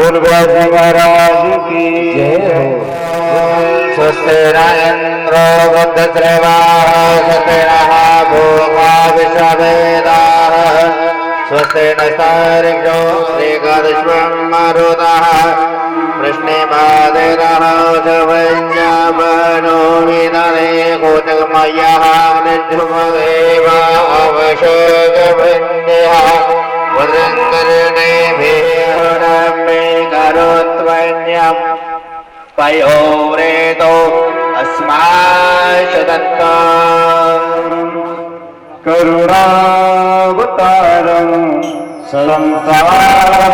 बोल व्यासी महाराज की जय हो। स्वस्ति न इंद्रो वृद्धश्रवाः स्वस्ति नः भूमा विश्ववेदाः स्वस्ति नस्तार्क्ष्यो श्रीगर्ष्वं मरुतः वृष्णिपातिरः शुभञ्जपनो विदरे कोटकमयः निध्रुवदेव अवशोकभञ्जः वदङ्कर्णेभिः मे करोत्वन्यम् पयोरेतो अस्माशदत्ता करुणावतारं संसारसारं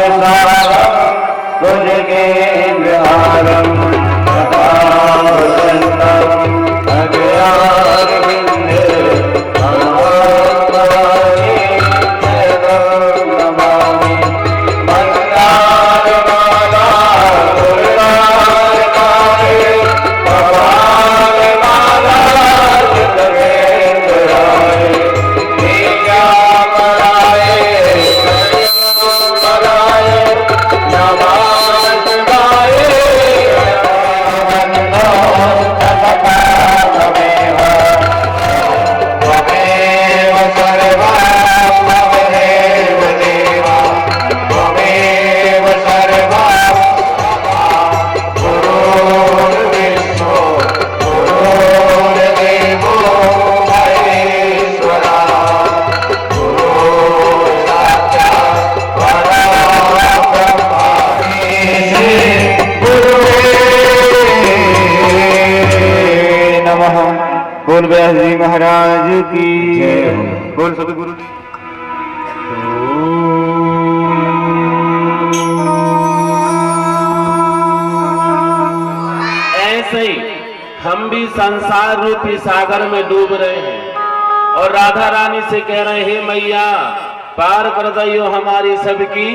भुजगेन्द्रहारं सदा वसन्तं अज्ञानविन्दे भगवत्पादाय शरणं नमामि। मन्दारमाला पूर्णार्काय भवानीमाला चित्तवेन्द्राय विद्यापराय सर्वमंगलाय नमः शिवाय। वन्दो तत्पादमेव त्वमेव सर्वं त्वमेव देव त्वमेव सर्वं गुरुर्विष्णु गुरुर्देवो महेश्वरः गुरुर्साक्षात् परब्रह्म गुरुवे नमः। बोल व्यासी महाराज की जय हो। बोल सभी गुरु ऐसे ही हम भी संसार रूपी सागर में डूब रहे हैं और राधा रानी से कह रहे हैं, हे मैया पार कर दइयो हमारी सबकी।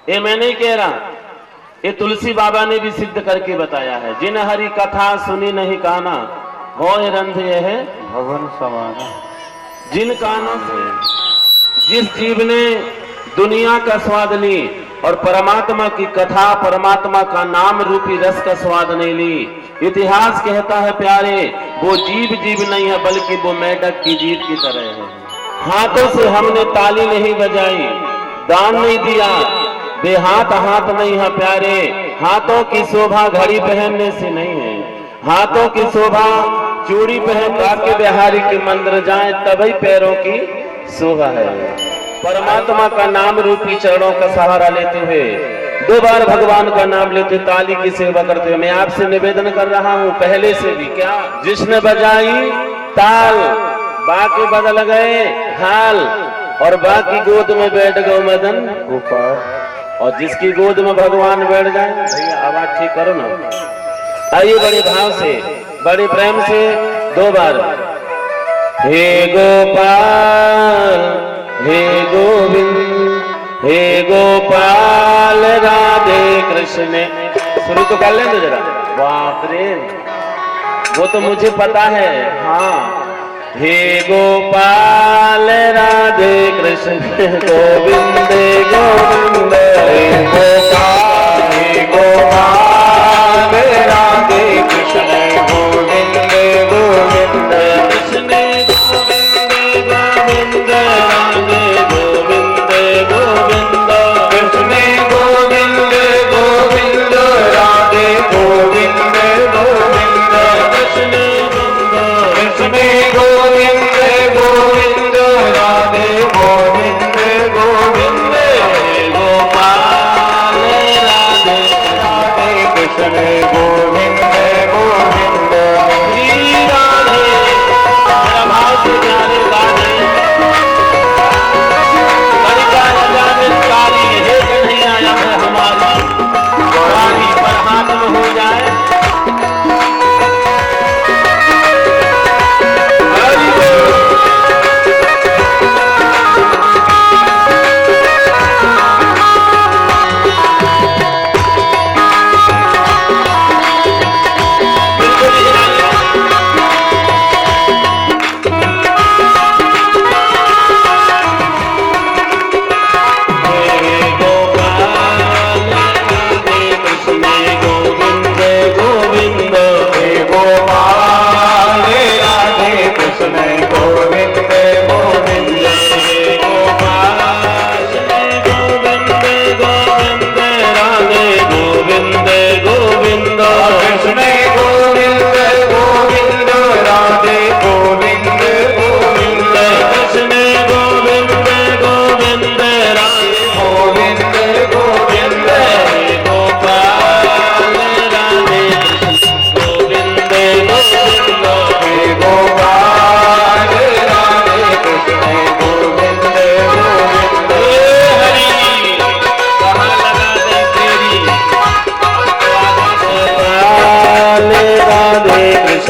ये मैं नहीं कह रहा, ये तुलसी बाबा ने भी सिद्ध करके बताया है। जिन हरि कथा सुनी नहीं काना हो रंध यह है भवन समाना। जिन कानों से जिस जीव ने दुनिया का स्वाद ली और परमात्मा की कथा परमात्मा का नाम रूपी रस का स्वाद नहीं ली, इतिहास कहता है प्यारे वो जीव जीव नहीं है बल्कि वो मेढक की जीभ की तरह है। हाथों से हमने ताली नहीं बजाई, दान नहीं दिया, बेहाथ हाथ नहीं है प्यारे। हाथों की शोभा घड़ी पहनने से नहीं है, हाथों की शोभा चूड़ी पहन के बिहारी के मंदिर जाए तभी पैरों की शोभा है। परमात्मा का नाम रूपी चरणों का सहारा लेते हुए 2 बार भगवान का नाम लेते ताली की सेवा करते हुए मैं आपसे निवेदन कर रहा हूँ पहले से भी, क्या जिसने बजाई ताल बाकी बदल गए हाल और बाकी गोद में बैठ गए मदन गोपाल, और जिसकी गोद में भगवान बैठ जाए भैया आवाज ठीक करो ना। आइए बड़े भाव से बड़े प्रेम से 2 बार हे गोपाल हे गोविंद हे गोपाल राधे कृष्ण। शुरू तो कर लें जरा। बाप रे वो तो मुझे पता है। हाँ हे गोपाल राधे कृष्ण गोविंद गोविंद हे गोपाल राधे कृष्ण गोविंद गोविंद कृष्ण गोविंद गोविंद राधे गोविंद गोविंद कृष्ण गोविंद गोविंद राधे गोविंद गोविंद कृष्ण कृष्ण गोविंद गोविंद राधे गोविंद गोविंद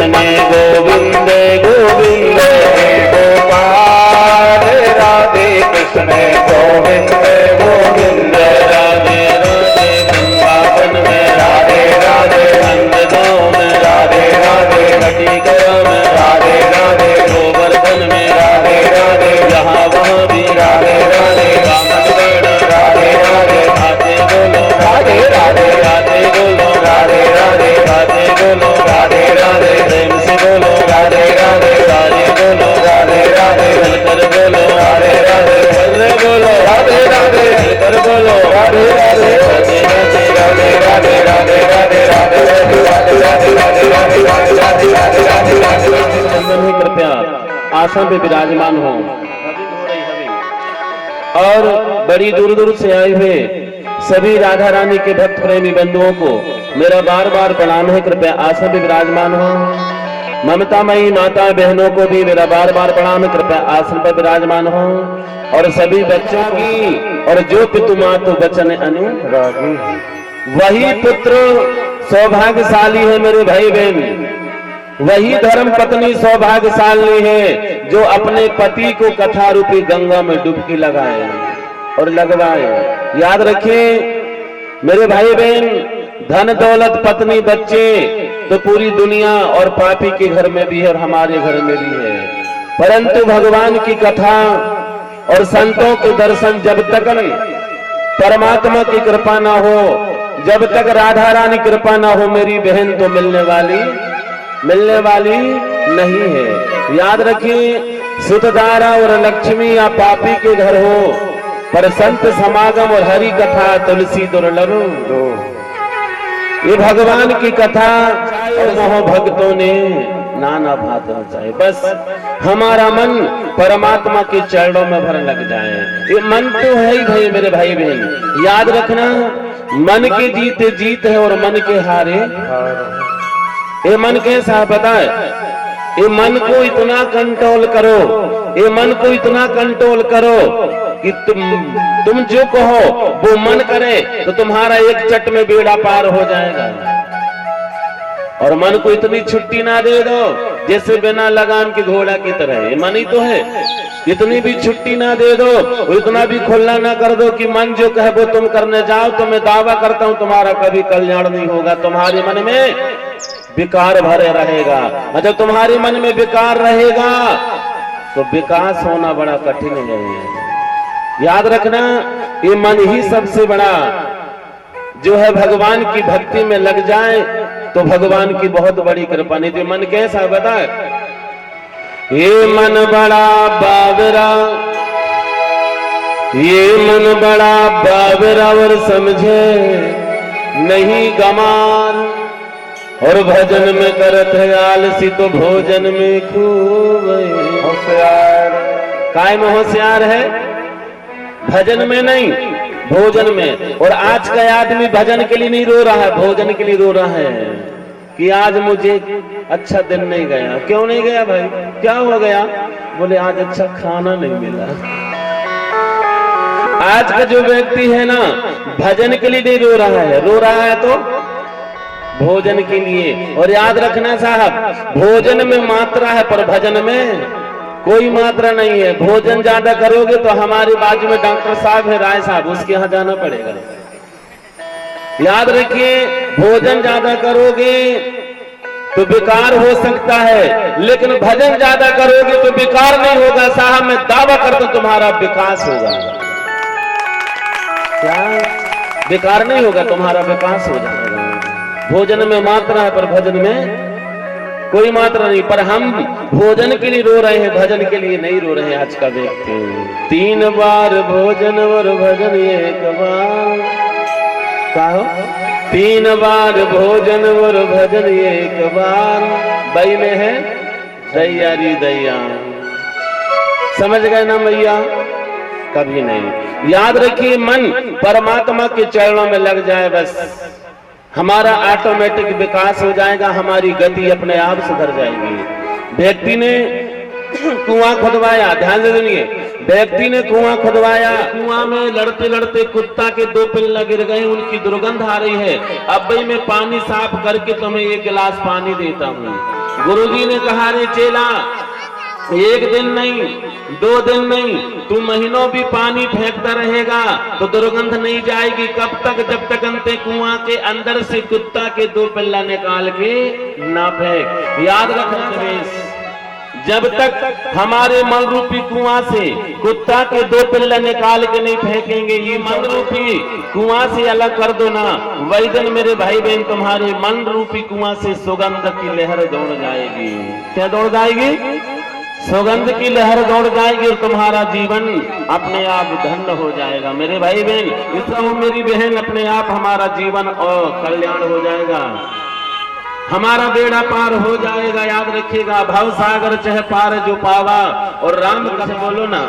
कृष्ण गोविंद गोविंद गोपाल राधे कृष्ण गोविंद गोविंद राधे राधे वृंदावन में राधे राधे नंदगांव में राधे राधे कटिकरा में राधे राधे गोवर्धन में राधे राधे यहाँ वहाँ भी राधे राधे रामगढ़ राधे राधे राधे बोलो राधे राधे राधे बोलो राधे राधे राधे बोलो राधे राधे प्रेम से बोलो राधे राधे सारे बोलो राधे राधे चलकर बोलो राधे राधे चलकर बोलो राधे राधे चलकर बोलो राधे राधे राधे राधे राधे राधे राधे राधे राधे राधे राधे राधे राधे राधे राधे राधे राधे राधे राधे चंदन ही कृपया आसन पे विराजमान हो और बड़ी दूर दूर से आए हुए सभी राधा रानी के भक्त प्रेमी बंधुओं को मेरा बार बार प्रणाम है। कृपया आसन पे विराजमान हो। ममतामयी माता बहनों को भी मेरा बार बार प्रणाम है। कृपया आसन पर विराजमान हो। और सभी बच्चों की और जो पितु मातु बचन अनु वही पुत्र सौभाग्यशाली है मेरे भाई बहन। वही धर्म पत्नी सौभाग्यशाली है जो अपने पति को कथा रूपी गंगा में डुबकी लगाए और लगवाए। याद रखें मेरे भाई बहन, धन दौलत पत्नी बच्चे तो पूरी दुनिया और पापी के घर में भी है और हमारे घर में भी है, परंतु भगवान की कथा और संतों के दर्शन जब तक परमात्मा की कृपा ना हो, जब तक राधा रानी कृपा ना हो, मेरी बहन तो मिलने वाली नहीं है। याद रखिए सुतधारा और लक्ष्मी या पापी के घर हो, पर संत समागम और हरि कथा तुलसी दुर्लभ दो। ये भगवान की कथा और मोह भक्तों ने नाना भात रचाए। बस हमारा मन परमात्मा के चरणों में भर लग जाए। ये मन तो है ही भाई मेरे भाई बहन, याद रखना मन के जीते जीत है और मन के हारे। ये मन कैसा पता है? ये मन को इतना कंट्रोल करो, ये मन को इतना कंट्रोल करो कि तुम जो कहो वो मन करे तो तुम्हारा एक चट में बेड़ा पार हो जाएगा। और मन को इतनी छुट्टी ना दे दो जैसे बिना लगाम के घोड़ा की तरह। ये मन ही तो है, इतनी भी छुट्टी ना दे दो, इतना भी खुला ना कर दो कि मन जो कहे वो तुम करने जाओ। तो मैं दावा करता हूं तुम्हारा कभी कल्याण नहीं होगा। तुम्हारे मन में विकार भरे रहेगा, और जब तुम्हारे मन में विकार रहेगा तो विकास होना बड़ा कठिन है। याद रखना ये मन ही सबसे बड़ा जो है भगवान की भक्ति में लग जाए तो भगवान की बहुत बड़ी कृपा। नहीं तो मन कैसा बताए? ये मन बड़ा बाबरा, ये मन बड़ा बाबरा और समझे नहीं गमान, और भजन में करत है आलसी तो भोजन में खूब होशियार। काय में होशियार है? भजन में नहीं, भोजन में। और आज का आदमी भजन के लिए नहीं रो रहा है, भोजन के लिए रो रहा है कि आज मुझे अच्छा दिन नहीं गया। क्यों नहीं गया भाई? क्या हो गया? बोले आज अच्छा खाना नहीं मिला। आज का जो व्यक्ति है ना भजन के लिए नहीं रो रहा है, रो रहा है तो भोजन के लिए। और याद रखना साहब, भोजन में मात्रा है पर भजन में कोई मात्रा नहीं है। भोजन ज्यादा करोगे तो हमारे बाजू में डॉक्टर साहब है राय साहब, उसके यहाँ जाना पड़ेगा। याद रखिए भोजन ज्यादा करोगे तो विकार हो सकता है, लेकिन भजन ज्यादा करोगे तो विकार नहीं होगा साहब। मैं दावा करता हूं तुम्हारा विकास होगा। क्या विकार नहीं होगा? तुम्हारा विकास हो जाएगा। भोजन में मात्रा है पर भजन में कोई मात्रा नहीं। पर हम भोजन के लिए रो रहे हैं, भजन के लिए नहीं रो रहे हैं आज का व्यक्ति। 3 बार भोजन और भजन 1 बार। कहो 3 बार भोजन और भजन 1 बार। बई में है दैया री दैया। समझ गए ना मैया? कभी नहीं। याद रखिए मन परमात्मा के चरणों में लग जाए, बस हमारा ऑटोमेटिक विकास हो जाएगा, हमारी गति अपने आप सुधर जाएगी। व्यक्ति ने कुआं खुदवाया, ध्यान से सुनिए, व्यक्ति ने कुआं खुदवाया, कुआं में लड़ते लड़ते कुत्ता के 2 पिल्ला गिर गए, उनकी दुर्गंध आ रही है। अब भाई मैं पानी साफ करके तुम्हें 1 गिलास पानी देता हूँ। गुरुजी ने कहा, रे चेला, एक दिन नहीं, 2 दिन नहीं, तू महीनों भी पानी फेंकता रहेगा तो दुर्गंध नहीं जाएगी। कब तक? जब तक अंते कुआं के अंदर से कुत्ता के 2 पिल्ला निकाल के ना फेंक। याद रखना नरेश, जब तक हमारे मन रूपी कुआं से कुत्ता के 2 पिल्ला निकाल के नहीं फेंकेंगे, ये मन रूपी कुआं से अलग कर दो ना, वही दिन मेरे भाई बहन तुम्हारे मन रूपी कुआं से सुगंध की लहर दौड़ जाएगी। क्या दौड़ जाएगी? सुगंध की लहर दौड़ जाएगी और तुम्हारा जीवन अपने आप धन्य हो जाएगा। मेरे भाई बहन, इसलिए मेरी बहन, अपने आप हमारा जीवन और कल्याण हो जाएगा, हमारा बेड़ा पार हो जाएगा। याद रखिएगा, भव सागर चह पार जो पावा। और राम कथा बोलो ना,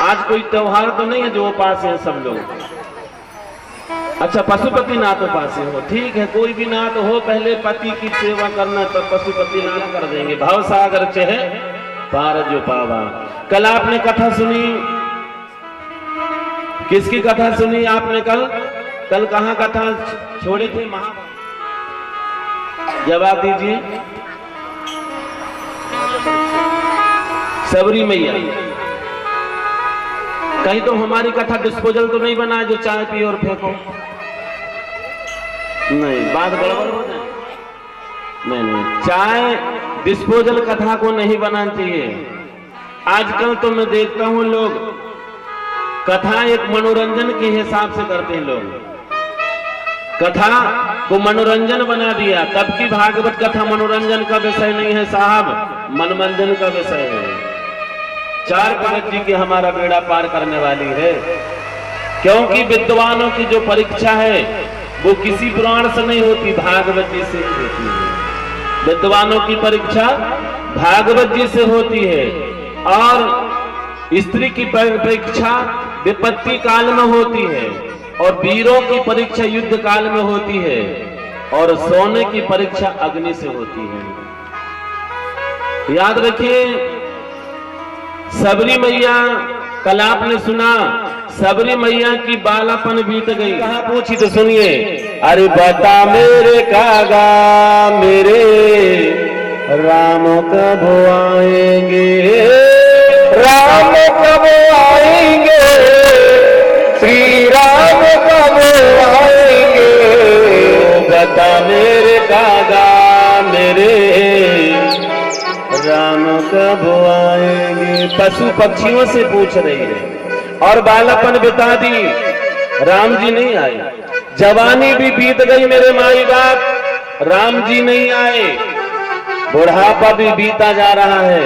आज कोई त्योहार तो नहीं है जो उपास है सब लोग? अच्छा, पशुपति नाथ उपास हो, ठीक है, कोई भी नाथ हो, पहले पति की सेवा करना तो पशुपति नाथ कर देंगे। भव सागर चह पार जो पावा। कल आपने कथा सुनी, किसकी कथा सुनी आपने? कल कहाँ कथा छोड़े थे? जवाब दीजिए। सबरी मैया। कहीं तो हमारी कथा डिस्पोजल तो नहीं बना जो चाय पी और फेंको? नहीं, बात गड़बड़ हो जाए। नहीं, चाय डिस्पोजल कथा को नहीं बनाना चाहिए। आजकल तो मैं देखता हूं लोग कथा एक मनोरंजन के हिसाब से करते हैं। लोग कथा को मनोरंजन बना दिया। तब की भागवत कथा मनोरंजन का विषय नहीं है साहब, मनोरंजन का विषय है। 4 भगत जी की हमारा बेड़ा पार करने वाली है, क्योंकि विद्वानों की जो परीक्षा है वो किसी पुराण से नहीं होती, भागवत जी से होती है। विद्वानों की परीक्षा भागवत जी से होती है। और स्त्री की परीक्षा विपत्ति काल में होती है, और वीरों की परीक्षा युद्ध काल में होती है, और सोने की परीक्षा अग्नि से होती है। याद रखिए, सबरी मैया, कल आपने सुना, सबरी मैया की बालापन बीत गई। कहाँ पूछी तो सुनिए। अरे बता मेरे कागा, मेरे राम कब आएंगे, राम कब आएंगे, श्री राम कब आएंगे। बता मेरे कागा, मेरे राम कब आएंगे। पशु पक्षियों से पूछ रही है, और बालापन बिता दी, राम जी नहीं आए। जवानी भी बीत गई मेरे माई बाप, राम जी नहीं आए। बुढ़ापा भी बीता जा रहा है।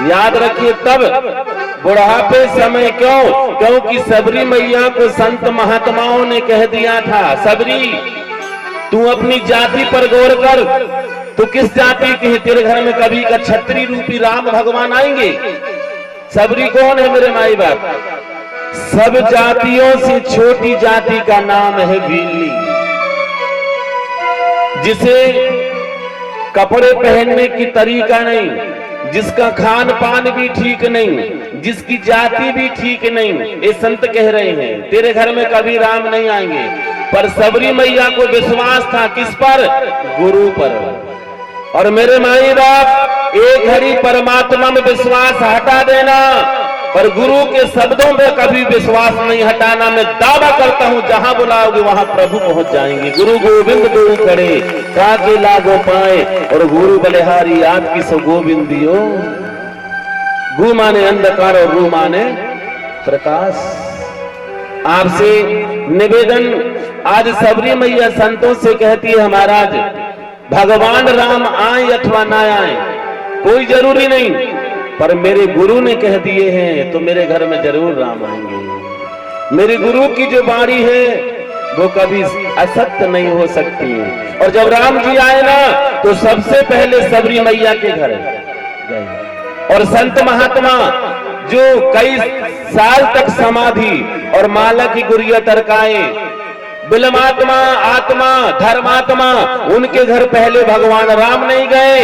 याद रखिए, तब बुढ़ापे समय क्यों? क्योंकि सबरी मैया को संत महात्माओं ने कह दिया था, सबरी तू अपनी जाति पर गौर कर, तू किस जाति की है? तेरे घर में कभी का क्षत्रिय रूपी राम भगवान आएंगे? सबरी कौन है मेरे माई बाप? सब जातियों से छोटी जाति का नाम है भीली, जिसे कपड़े पहनने की तरीका नहीं, जिसका खान पान भी ठीक नहीं, जिसकी जाति भी ठीक नहीं। ये संत कह रहे हैं तेरे घर में कभी राम नहीं आएंगे। पर सबरी मैया को विश्वास था किस पर? गुरु पर। और मेरे माई बाप, एक हरि परमात्मा में विश्वास हटा देना, पर गुरु के शब्दों में कभी विश्वास नहीं हटाना। मैं दावा करता हूं, जहां बुलाओगे वहां प्रभु पहुंच जाएंगे। गुरु गोविंद गुरु खड़े काके लागो पाए, और गुरु बलिहारी आपकी सो गोविंदियो। गु माने अंधकार और गु माने प्रकाश। आपसे निवेदन, आज सबरी मैया संतों से कहती है, महाराज भगवान राम आए अथवा ना आए कोई जरूरी नहीं, पर मेरे गुरु ने कह दिए हैं तो मेरे घर में जरूर राम आएंगे। मेरे गुरु की जो वाणी है वो कभी असत्य नहीं हो सकती। और जब राम जी आए ना, तो सबसे पहले सबरी मैया के घर गए। और संत महात्मा जो कई साल तक समाधि और माला की गुड़िया तरकाए, बिलमात्मा, आत्मा, धर्मात्मा, उनके घर पहले भगवान राम नहीं गए,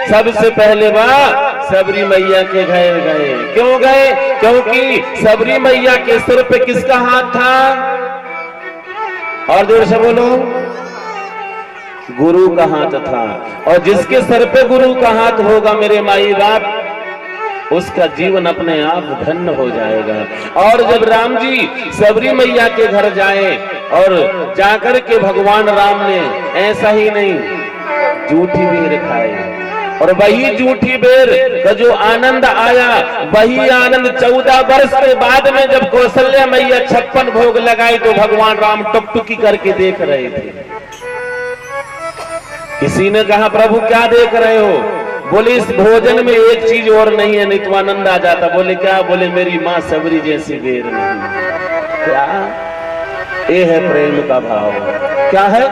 सबसे पहले वह सबरी मैया के घर गए। क्यों गए? क्योंकि सबरी मैया के सिर पे किसका हाथ था? और जोर से बोलो, गुरु का हाथ था। और जिसके सर पे गुरु का हाथ होगा मेरे माई बाप, उसका जीवन अपने आप धन्य हो जाएगा। और जब राम जी सबरी मैया के घर जाए और जाकर के भगवान राम ने ऐसा ही नहीं जूठी बेर खाए, और वही जूठी बेर का जो आनंद आया, वही आनंद 14 वर्ष के बाद में जब कौशल्या मैया 56 भोग लगाई तो भगवान राम टुकटुकी करके देख रहे थे। किसी ने कहा प्रभु क्या देख रहे हो? बोले इस भोजन में एक चीज और नहीं है, नहीं तो आनंद आ जाता। बोले क्या? बोले मेरी माँ सबरी जैसी बेर नहीं। क्या? ये है प्रेम का भाव। क्या है?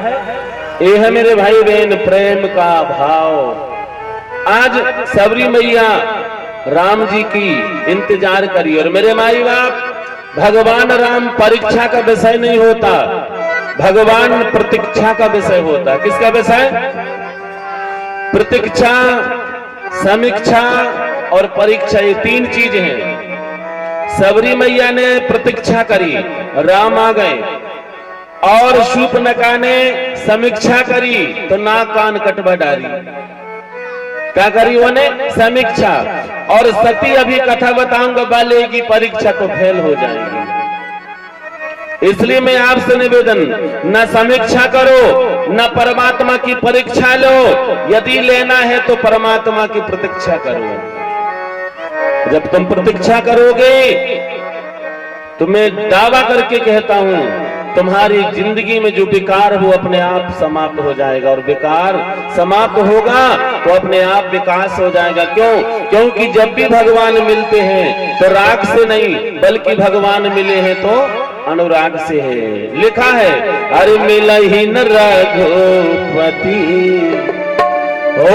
ये है मेरे भाई बहन प्रेम का भाव। आज सबरी मैया राम जी की इंतजार करिए। और मेरे माई बाप, भगवान राम परीक्षा का विषय नहीं होता, भगवान प्रतीक्षा का विषय होता। किसका विषय? प्रतीक्षा, समीक्षा और परीक्षा, ये 3 चीजें हैं। सबरी मैया ने प्रतीक्षा करी, राम आ गए। और शूर्पणखा ने समीक्षा करी तो नाक कान कटवा डाली। क्या करी? उन्हें समीक्षा। और सती अभी कथा बताऊंगा, बाले की परीक्षा तो फेल हो जाएगी। इसलिए मैं आपसे निवेदन, न समीक्षा करो न परमात्मा की परीक्षा लो। यदि लेना है तो परमात्मा की प्रतीक्षा करो। जब तुम प्रतीक्षा करोगे तो मैं दावा करके कहता हूं तुम्हारी जिंदगी में जो विकार हो अपने आप समाप्त हो जाएगा। और विकार समाप्त होगा तो अपने आप विकास हो जाएगा। क्यों? क्योंकि जब भी भगवान मिलते हैं तो राग से नहीं बल्कि भगवान मिले हैं तो अनुराग से है। लिखा है अरे मिलहि न रघुपति, ओ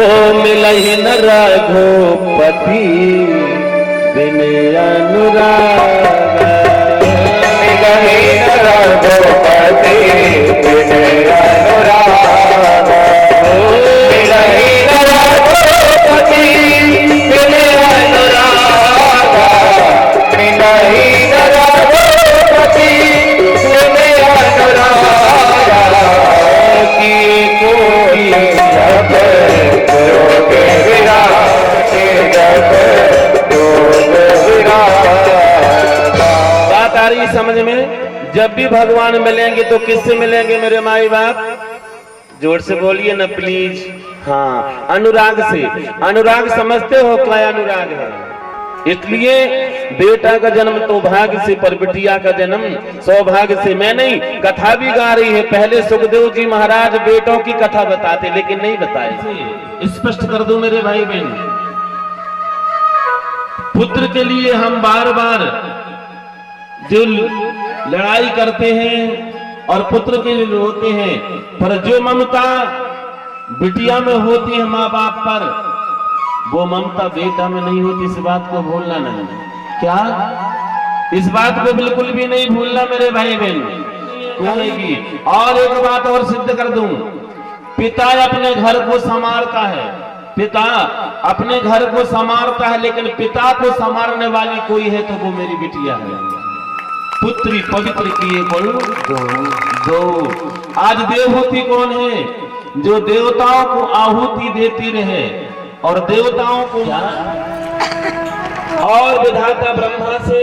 मिलहि न रघुपति बिन अनुराग। मिलहि न रघुपति बिन अनुराग। मिलहि न रघुपति बिन अनुराग। मिलहि न रघुपति बिन अनुराग। की कोई जब रोग विरागे, जब रोग विरागे। बात आ रही समझ में? जब भी भगवान मिलेंगे तो किससे मिलेंगे मेरे माई बाप? जोर से बोलिए ना प्लीज। हाँ, अनुराग से। अनुराग समझते हो क्या अनुराग है? इसलिए बेटा का जन्म तो भाग्य से, पर बिटिया का जन्म सौभाग्य से। मैं नहीं, कथा भी गा रही है। पहले सुखदेव जी महाराज बेटों की कथा बताते लेकिन नहीं बताए। स्पष्ट कर दूं मेरे भाई बहन, पुत्र के लिए हम बार बार जो लड़ाई करते हैं और पुत्र के लिए रोते हैं, पर जो ममता बिटिया में होती है माँ बाप पर, वो ममता बेटा में नहीं होती। इस बात को भूलना नहीं। क्या? इस बात को बिल्कुल भी नहीं भूलना मेरे भाई बहन। और एक बात और सिद्ध कर दूं, पिता अपने घर को संवारता है, पिता अपने घर को संवारता है, लेकिन पिता को संवारने वाली कोई है तो वो मेरी बिटिया है। पुत्री पवित्र किए बड़ो दो। आज देवहूति कौन है? जो देवताओं को आहुति देती रहे और देवताओं को। और विधाता ब्रह्मा से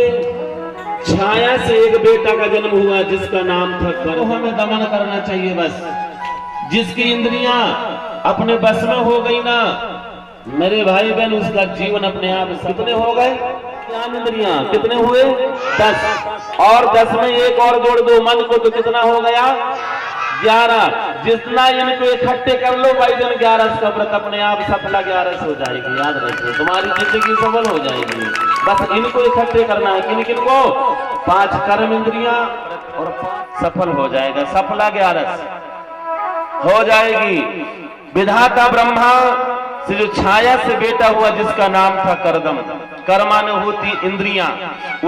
छाया से एक बेटा का जन्म हुआ जिसका नाम था कर्म। हमें दमन करना चाहिए बस। जिसकी इंद्रियां अपने बस में हो गई ना मेरे भाई बहन, उसका जीवन अपने आप। कितने हो गए ज्ञान इंद्रियां? कितने हुए? 10। और 10 में एक और जोड़ दो मन को तो कितना हो गया? 11। जितना इनको इकट्ठे कर लो भाई जन 11 का व्रत अपने आप सफला 11 हो जाएगी। याद रखो, तुम्हारी जिंदगी सफल हो जाएगी। बस इनको इकट्ठे करना है। किन किन को? 5 कर्म इंद्रियां और 5 सफल हो जाएगा। सफला 11 हो जाएगी। विधाता ब्रह्मा से जो छाया से बेटा हुआ जिसका नाम था करदम, कर्माने होती इंद्रियां,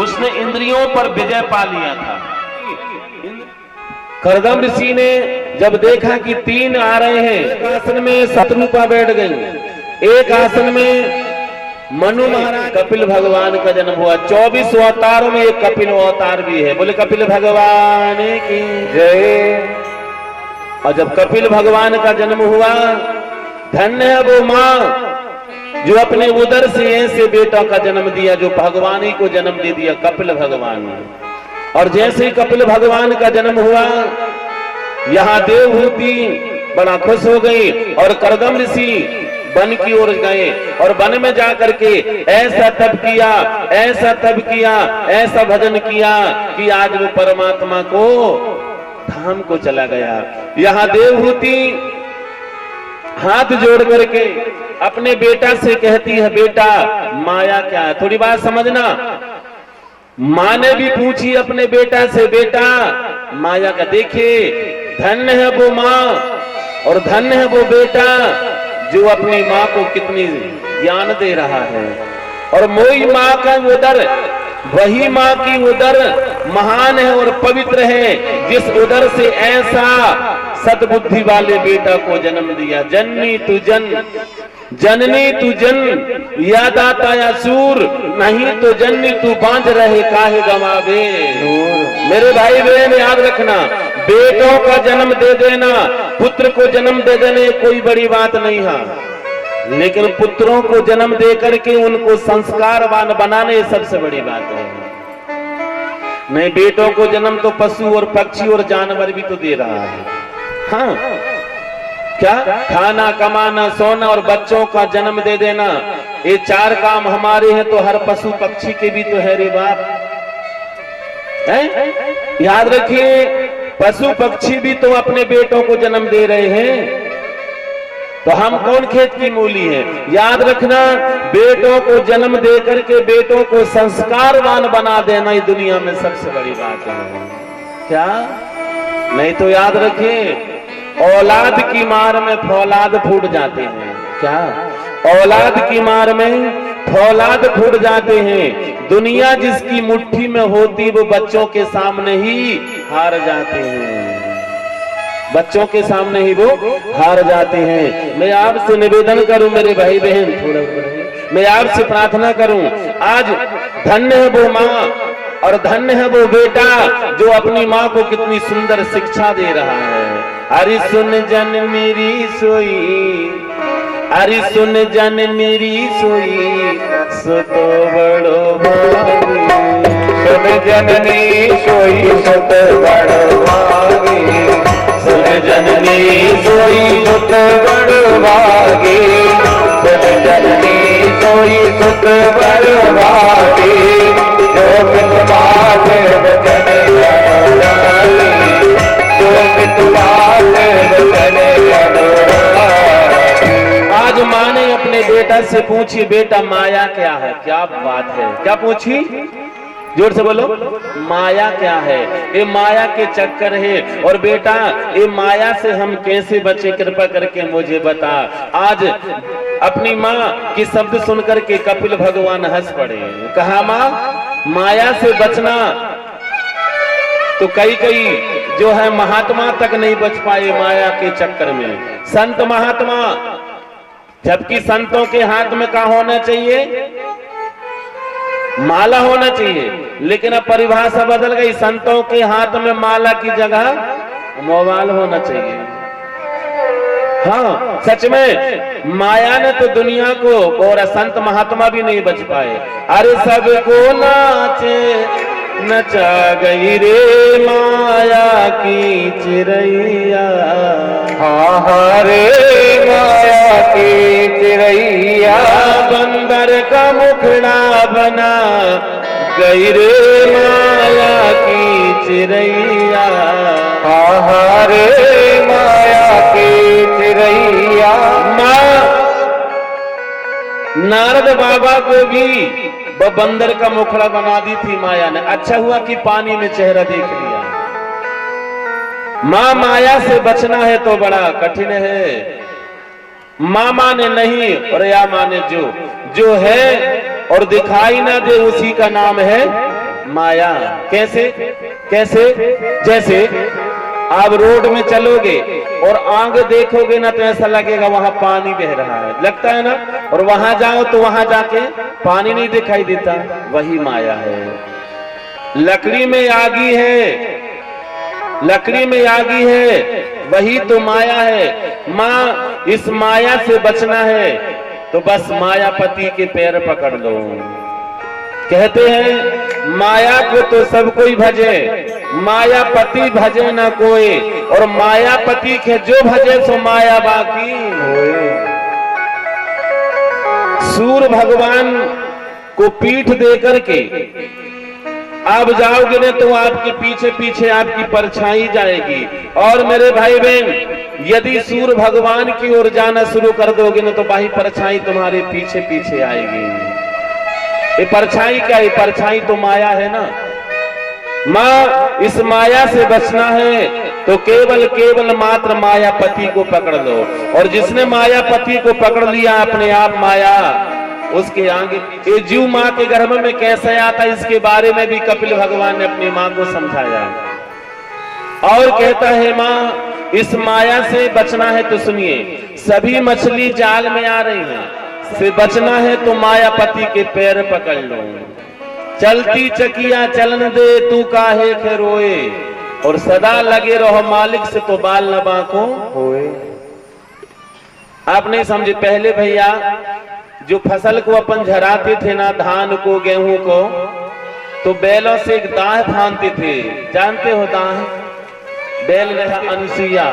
उसने इंद्रियों पर विजय पा लिया था। करदम ऋषि ने जब देखा कि 3 आ रहे हैं, एक आसन में शत्रुपा बैठ गई, एक आसन में मनु महाराज। कपिल भगवान का जन्म हुआ। 24 अवतारों में एक कपिल अवतार भी है। बोले कपिल भगवान की जय। और जब कपिल भगवान का जन्म हुआ, धन्य है वो माँ जो अपने उदर से ऐसे बेटा का जन्म दिया, जो भगवान ही को जन्म दे दिया, कपिल भगवान। और जैसे ही कपिल भगवान का जन्म हुआ, यहाँ देवहूति बड़ा खुश हो गई और करदम ऋषि वन की ओर गए और वन में जाकर के ऐसा तप किया, ऐसा तप किया, ऐसा भजन किया कि आज वो परमात्मा को धाम को चला गया। यहाँ देवहूति हाथ जोड़ करके अपने बेटा से कहती है, बेटा माया क्या है? थोड़ी बात समझना। माँ ने भी पूछी अपने बेटा से, बेटा माया का? देखिए, धन्य है वो माँ और धन्य है वो बेटा जो अपनी माँ को कितनी ज्ञान दे रहा है। और मोई माँ का उदर, वही माँ की उदर महान है और पवित्र है, जिस उदर से ऐसा सद्बुद्धि वाले बेटा को जन्म दिया। जननी तु जन, जननी तु जन, याद आता या सूर, नहीं तो जननी तू बांझ रहे काहे गवावे। मेरे भाई बहन याद रखना, बेटों का जन्म दे देना, पुत्र को जन्म दे देना कोई बड़ी बात नहीं है, लेकिन पुत्रों को जन्म दे करके उनको संस्कारवान बनाने ये सबसे बड़ी बात है। नहीं, बेटों को जन्म तो पशु और पक्षी और जानवर भी तो दे रहा है। हाँ, क्या खाना, कमाना, सोना और बच्चों का जन्म दे देना, ये चार काम हमारे हैं, तो हर पशु पक्षी के भी तो है रे बाप। याद रखिए, पशु पक्षी भी तो अपने बेटों को जन्म दे रहे हैं, तो हम कौन खेत की मूली है? याद रखना, बेटों को जन्म दे करके बेटों को संस्कारवान बना देना ये दुनिया में सबसे बड़ी बात है। क्या? नहीं तो याद रखिए, औलाद की मार में फौलाद फूट जाते हैं। क्या? औलाद की मार में फौलाद फूट जाते हैं। दुनिया जिसकी मुट्ठी में होती वो बच्चों के सामने ही हार जाते हैं, बच्चों के सामने ही वो हार जाते हैं। मैं आपसे निवेदन करूं मेरे भाई बहन, थोड़ा मैं आपसे प्रार्थना करूं, आज धन्य है वो माँ और धन्य है वो बेटा जो अपनी माँ को कितनी सुंदर शिक्षा दे रहा है। अरे सुन जन मेरी सोई, अरे सुन जन मेरी सोई, सो तो बड़ो भागी। सुन जननी सोई सुत बड़ भागी, सुन जननी सोई सुत बड़ भागी, सुन जननी सोई सुत बड़ भागी। जो पित बात बचन अनुरागी, जो पित बात बचन अनुरागी। आज माँ ने अपने बेटा से पूछी, बेटा माया क्या है? क्या बात है, क्या पूछी? जोर से बोलो, माया क्या है? ये माया के चक्कर है। और बेटा ये माया से हम कैसे बचे, कृपा करके मुझे बता। आज अपनी माँ की शब्द सुनकर के कपिल भगवान हंस पड़े। कहा, माँ माया से बचना तो कई जो है महात्मा तक नहीं बच पाए माया के चक्कर में, संत महात्मा। जबकि संतों के हाथ में क्या होना चाहिए? माला होना चाहिए, लेकिन अब परिभाषा बदल गई, संतों के हाथ में माला की जगह मोबाइल होना चाहिए। हाँ, सच में माया ने तो दुनिया को, और संत महात्मा भी नहीं बच पाए। अरे सबको नाचे नचा गई रे माया की चिरैया, हाँ रे माया की चिरैया। बंदर का मुखड़ा बना गई रे माया की चिरैया, हाँ रे माया की चिरैया। नारद बाबा को भी वो बंदर का मुखड़ा बना दी थी माया ने। अच्छा हुआ कि पानी में चेहरा देख लिया। माँ माया से बचना है तो बड़ा कठिन है। माँ माने नहीं और या माने जो है और दिखाई ना दे उसी का नाम है माया। कैसे? जैसे आप रोड में चलोगे और आगे देखोगे ना तो ऐसा लगेगा वहां पानी बह रहा है, लगता है ना। और वहां जाओ तो वहां जाके पानी नहीं दिखाई देता, वही माया है। लकड़ी में आगी है, वही तो माया है। माँ इस माया से बचना है तो बस मायापति के पैर पकड़ लो। कहते हैं माया को तो सब कोई भजे, मायापति भजे ना कोई, और मायापति के जो भजे सो माया बाकी होए। सूर्य भगवान को पीठ दे करके आप जाओगे ना तो आपके पीछे पीछे आपकी परछाई जाएगी। और मेरे भाई बहन, यदि सूर्य भगवान की ओर जाना शुरू कर दोगे ना तो वही परछाई तुम्हारे पीछे पीछे आएगी। ये परछाई क्या है? परछाई तो माया है ना। माँ इस माया से बचना है तो केवल मात्र मायापति को पकड़ लो। और जिसने मायापति को पकड़ लिया अपने आप माया, उसके आगे ये जीव माँ के गर्भ में कैसे आता, इसके बारे में भी कपिल भगवान ने अपनी माँ को समझाया। और कहता है माँ इस माया से बचना है तो सुनिए, सभी मछली जाल में आ रही हैं, से बचना है तो मायापति के पैर पकड़ लो। चलती चकिया चलन दे तू काहे के रोए, और सदा लगे रहो मालिक से तो बाल न बांको होए। आप नहीं समझे? पहले भैया जो फसल को अपन झराते थे ना, धान को गेहूं को, तो बैलों से एक दाह फानते थे। जानते हो दाह? बैल रहा अनसुईया।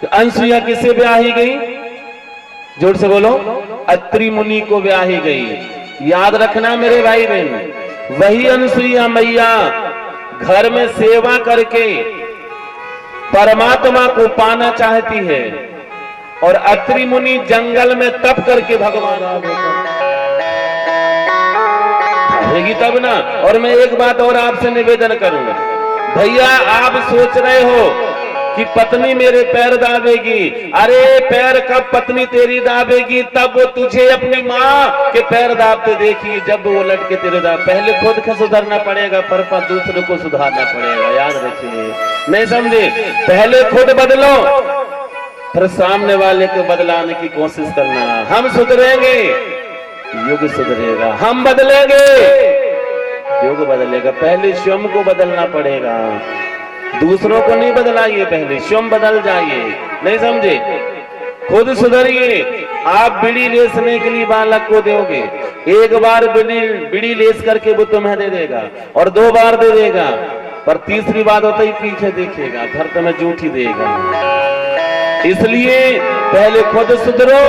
तो अनसुईया किसे ब्याही गई? जोर से बोलो। अत्रि मुनि को ब्याही गई। याद रखना मेरे भाई बहन, वही अनसुईया मैया घर में सेवा करके परमात्मा को पाना चाहती है, और अत्रि मुनि जंगल में तप करके भगवान आएगी तब ना। और मैं एक बात और आपसे निवेदन करूंगा, भैया आप सोच रहे हो कि पत्नी मेरे पैर दाबेगी, अरे पैर कब पत्नी तेरी दाबेगी? तब वो तुझे अपनी माँ के पैर दाबते देखी, जब वो लट के तेरे दाब। पहले खुद को सुधरना पड़ेगा, पर दूसरे को सुधारना पड़ेगा। याद रखिए, नहीं समझे? पहले खुद बदलो, फिर सामने वाले को बदलाने की कोशिश करना। हम सुधरेंगे, युग सुधरेगा। हम बदलेंगे, युग बदलेगा। पहले स्वयं को बदलना पड़ेगा, दूसरों को नहीं बदलाइए, पहले स्वयं बदल जाइए। नहीं समझे? खुद सुधरिए। आप बीड़ी लेसने के लिए बालक को दोगे, एक बार बीड़ी लेस करके वो तुम्हें दे देगा, और 2 बार दे देगा, पर तीसरी बात होता ही पीछे देखेगा, फिर तुम्हें जूठी देगा। इसलिए पहले खुद सुधरो,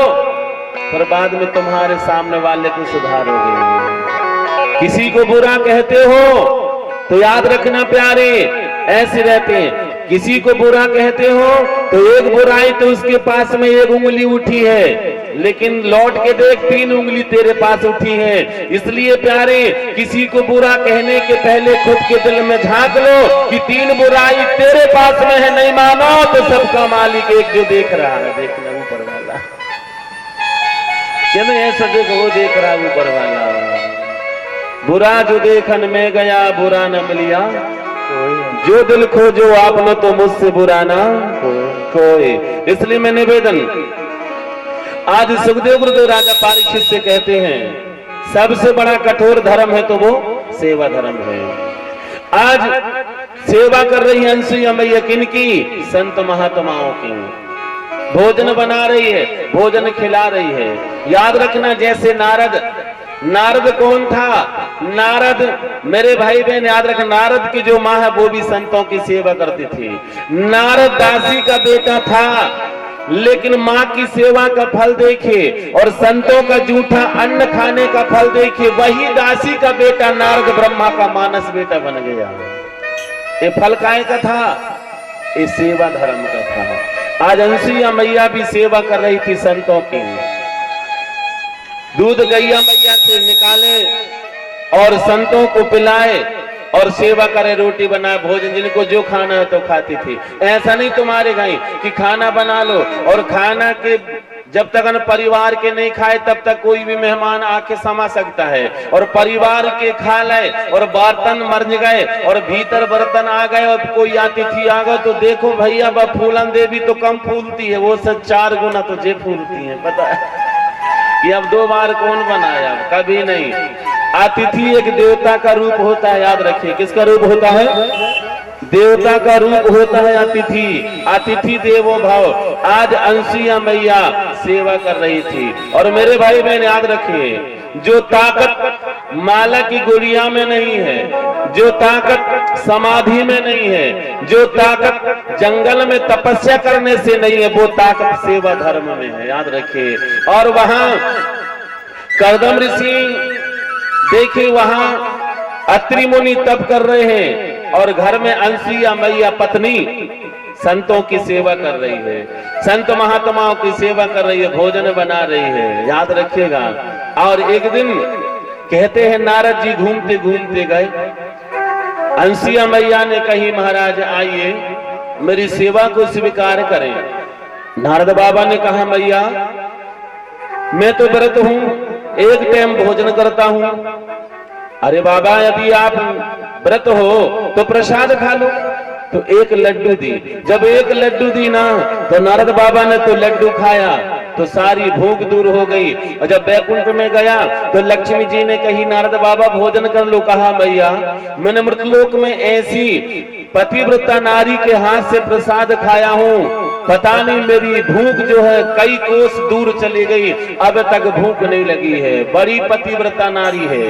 फिर बाद में तुम्हारे सामने वाले को सुधारोगे। किसी को बुरा कहते हो तो याद रखना प्यारे, ऐसे रहते हैं। किसी को बुरा कहते हो तो एक बुराई तो उसके पास में 1 उंगली उठी है, लेकिन लौट के देख 3 उंगली तेरे पास उठी है। इसलिए प्यारे, किसी को बुरा कहने के पहले खुद के दिल में झांक लो कि 3 बुराई तेरे पास में है। नहीं मानो तो सबका मालिक एक जो देख रहा है, देखना ऊपर वाला। क्या ऐसा देखो, वो देख रहा है ऊपर वाला। बुरा जो देखन में गया, बुरा न मिलिया जो दिल खोजो आपने तो मुझसे बुरा ना कोई। इसलिए मैं निवेदन, आज सुखदेव गुरुदेव राजा परीक्षित से कहते हैं सबसे बड़ा कठोर धर्म है तो वो सेवा धर्म है। आज सेवा कर रही है अनसुईया मैया, किनकी? संत महात्माओं की। भोजन बना रही है, भोजन खिला रही है। याद रखना, जैसे नारद कौन था? नारद मेरे भाई बहन याद रखना, नारद की जो माँ है वो भी संतों की सेवा करती थी। नारद दासी का बेटा था, लेकिन माँ की सेवा का फल देखिए, और संतों का जूठा अन्न खाने का फल देखिए। वही दासी का बेटा नारद ब्रह्मा का मानस बेटा बन गया। ये फल काय का था? ये सेवा धर्म का था। आज अनसुईया मैया भी सेवा कर रही थी संतों की। दूध गैया मैया से निकाले और संतों को पिलाए और सेवा करे, रोटी बनाए, भोजन जिनको जो खाना है तो खाती थी। ऐसा नहीं तुम्हारे घर कि खाना बना लो और खाना के जब तक परिवार के नहीं खाए तब तक कोई भी मेहमान आके समा सकता है, और परिवार के खा ले और बर्तन मर्ज गए और भीतर बर्तन आ गए और कोई अतिथि आ गए तो देखो भैया वह फूलन देवी तो कम फूलती है, वो सब 4 गुना तो जे फूलती है। पता है कि अब 2 बार कौन बनाया? कभी नहीं। अतिथि एक देवता का रूप होता है, याद रखिए। किसका रूप होता है? देवता का रूप होता है अतिथि, अतिथि देवो भव। आज अंशिया मैया सेवा कर रही थी। और मेरे भाई बहन याद रखिए, जो ताकत माला की गुड़िया में नहीं है, जो ताकत समाधि में नहीं है, जो ताकत जंगल में तपस्या करने से नहीं है, वो ताकत सेवा धर्म में है, याद रखिए। और वहां कर्दम ऋषि देखिए, वहां अत्रि मुनि तप कर रहे हैं और घर में अंशिया मैया पत्नी संतों की सेवा कर रही है, संत महात्माओं की सेवा कर रही है, भोजन बना रही है, याद रखिएगा। और एक दिन कहते हैं नारद जी घूमते घूमते गए, अंशिया मैया ने कही महाराज आइए मेरी सेवा को स्वीकार करें। नारद बाबा ने कहा मैया मैं तो व्रत हूं, एक टाइम भोजन करता हूं। अरे बाबा यदि आप व्रत हो तो प्रसाद खा लो। तो एक लड्डू दी। जब एक लड्डू दी ना तो नारद बाबा ने तो लड्डू खाया तो सारी भूख दूर हो गई। और जब बैकुंठ में गया तो लक्ष्मी जी ने कही नारद बाबा भोजन कर लो। कहा मैया मैंने मृतलोक में ऐसी पतिव्रता नारी के हाथ से प्रसाद खाया हूँ, पता नहीं मेरी भूख जो है कई कोस दूर चली गई, अब तक भूख नहीं लगी है, बड़ी पतिव्रता नारी है।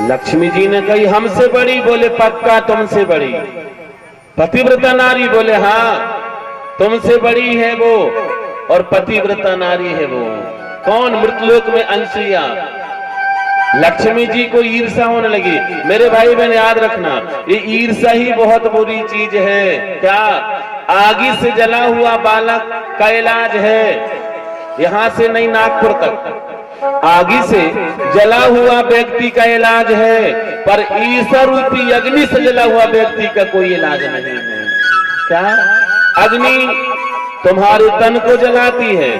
लक्ष्मी जी ने कही हमसे बड़ी? बोले पक्का तुमसे बड़ी। पतिव्रता नारी? बोले हाँ तुमसे बड़ी है वो और पतिव्रता नारी है वो। कौन? मृतलोक में अंशिया। लक्ष्मी जी को ईर्ष्या होने लगी। मेरे भाई बहन याद रखना, ये ईर्ष्या ही बहुत बुरी चीज है। क्या? आगी से जला हुआ बालक का इलाज है, यहां से नहीं नागपुर तक। आगी से जला हुआ व्यक्ति का इलाज है, पर ईर्ष्या रूपी अग्नि से जला हुआ व्यक्ति का कोई इलाज नहीं है। क्या? अग्नि तुम्हारे तन को जलाती है,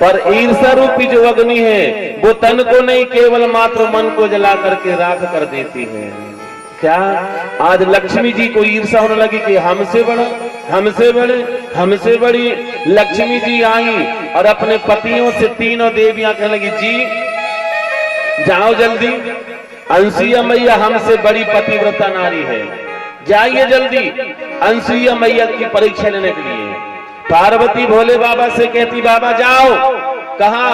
पर ईर्ष्या रूपी जो अग्नि है वो तन को नहीं केवल मात्र मन को जला करके राख कर देती है। क्या? आज लक्ष्मी जी को ईर्ष्या होने लगी कि हमसे बड़ा, हमसे बड़े, हमसे बड़ी। लक्ष्मी जी आई और अपने पतियों से तीनों देवियां कहने लगी जी जाओ जल्दी, अंशिया मैया हमसे बड़ी पतिव्रता नारी है, जाइए जल्दी अंशिया मैया की परीक्षा लेने के लिए। पार्वती भोले बाबा से कहती बाबा जाओ। कहा?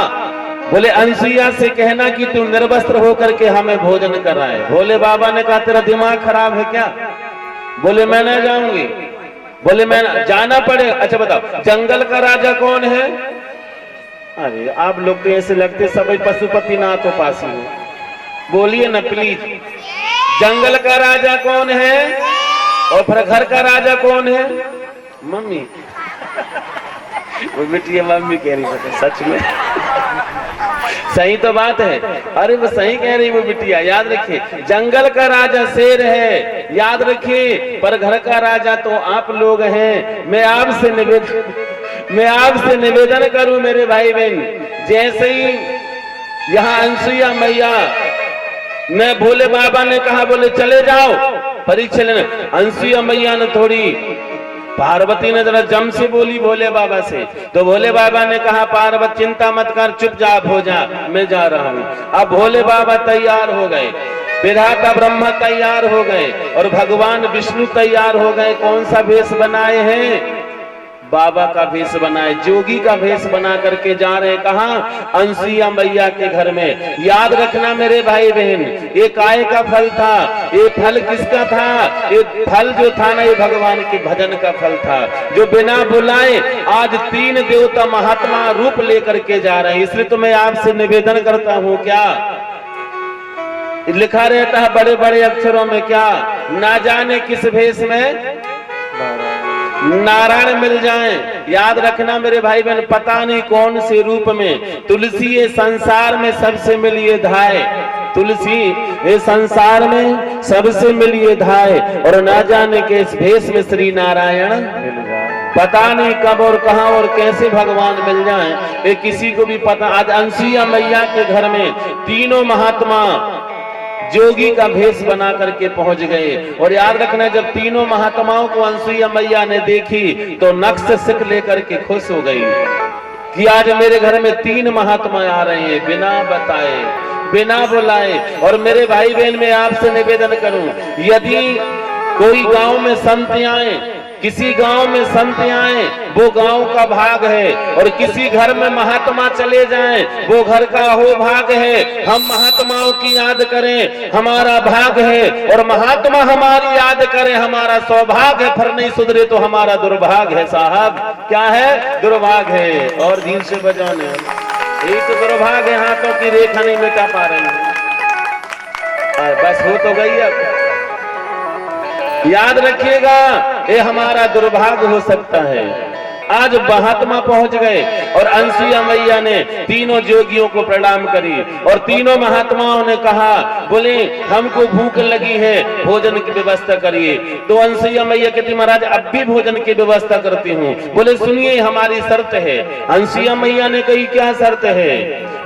बोले अंशिया से कहना कि तू निर्वस्त्र होकर के हमें भोजन कराए। भोले बाबा ने कहा तेरा दिमाग खराब है क्या? बोले मैं नहीं जाऊंगी। बोले मैं जाना पड़े। अच्छा बताओ जंगल का राजा कौन है? अरे आप लोग तो ऐसे लगते सब पशुपति नाथ उपासी हो, बोलिए ना प्लीज। जंगल का राजा कौन है और फिर घर का राजा कौन है? मम्मी। वो बेटिया मम्मी कह रही है, सच में सही तो बात है। अरे वो सही कह रही वो बिटिया। याद रखिए जंगल का राजा शेर है, याद रखिए, पर घर का राजा तो आप लोग हैं। मैं आपसे निवेदन करूं मेरे भाई बहन, जैसे ही यहाँ अंशिया मैया ने भोले बाबा ने कहा बोले चले जाओ परीक्षा लेने, अंशिया मैया ने थोड़ी पार्वती ने जरा जम से बोली भोले बाबा से, तो भोले बाबा ने कहा पार्वती चिंता मत कर, चुपचाप हो जा, मैं जा रहा हूँ। अब भोले बाबा तैयार हो गए, विधाता ब्रह्मा तैयार हो गए और भगवान विष्णु तैयार हो गए। कौन सा भेष बनाए हैं? बाबा का भेष बनाए, जोगी का भेष बना करके जा रहे। कहां? अंशिया मैया के घर में। याद रखना मेरे भाई बहन, ये काय का फल था? ये फल किसका था? ये फल जो था ना ये भगवान के भजन का फल था, जो बिना बुलाए आज 3 देवता महात्मा रूप लेकर के जा रहे हैं। इसलिए तो मैं आपसे निवेदन करता हूं, क्या लिखा रहता है बड़े बड़े अक्षरों में, क्या ना जाने किस भेष में नारायण मिल जाएं। याद रखना मेरे भाई बहन, पता नहीं कौन से रूप में तुलसी ये संसार में सबसे मिलिए धाय, तुलसी ये संसार में सबसे मिलिए धाय, और ना जाने के इस भेष में श्री नारायण पता नहीं कब और कहां और कैसे भगवान मिल जाएं, ये किसी को भी पता। आज अंशिया मैया के घर में तीनों महात्मा जोगी का भेष बना करके पहुंच गए। और याद रखना जब तीनों महात्माओं को अंशिया मैया ने देखी तो नक्श सिख लेकर के खुश हो गई कि आज मेरे घर में 3 महात्मा आ रहे हैं बिना बताए, बिना बुलाए। और मेरे भाई बहन मैं आपसे निवेदन करूं, यदि कोई गांव में संत आए, किसी गांव में संत आए, वो गांव का भाग है, और किसी घर में महात्मा चले जाएं, वो घर का हो भाग है। हम महात्माओं की याद करें, हमारा भाग है, और महात्मा हमारी याद करें, हमारा सौभाग्य है। फिर नहीं सुधरे तो हमारा दुर्भाग्य है साहब। क्या है? दुर्भाग्य है। और धीर से बजाने यही तो दुर्भाग्य है, हाथों की रेखा नहीं मिटा पा रही है। बस हो तो गई। अब याद रखिएगा, ये हमारा दुर्भाग्य हो सकता है। आज महात्मा पहुंच गए और अंसुया मैया ने तीनों जोगियों को प्रणाम करी, और तीनों महात्माओं ने कहा, बोले हमको भूख लगी है, भोजन की व्यवस्था करिए। तो अंसुया मैया कहती, महाराज अब भी भोजन की व्यवस्था करती हूँ। बोले सुनिए, हमारी शर्त है। अंसुया मैया ने कही, क्या शर्त है?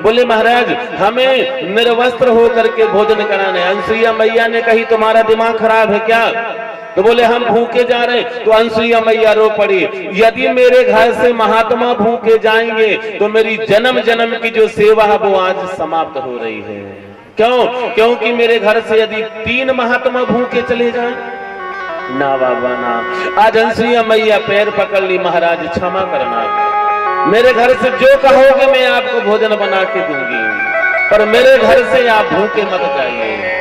बोले महाराज हमें निर्वस्त्र होकर के भोजन कराना है। अंसुया मैया ने कही, तुम्हारा दिमाग खराब है क्या? तो बोले हम भूखे जा रहे हैं। तो अंसुया मैया रो पड़ी, यदि मेरे घर से महात्मा भूखे जाएंगे तो मेरी जन्म जन्म की जो सेवा है वो आज समाप्त हो रही है। क्यों? क्योंकि मेरे घर से यदि 3 महात्मा भूखे चले जाएं, ना बाबा ना। आज अंसुया मैया पैर पकड़ ली, महाराज क्षमा करना, मेरे घर से जो कहोगे मैं आपको भोजन बना के दूंगी, पर मेरे घर से आप भूखे मत जाइए।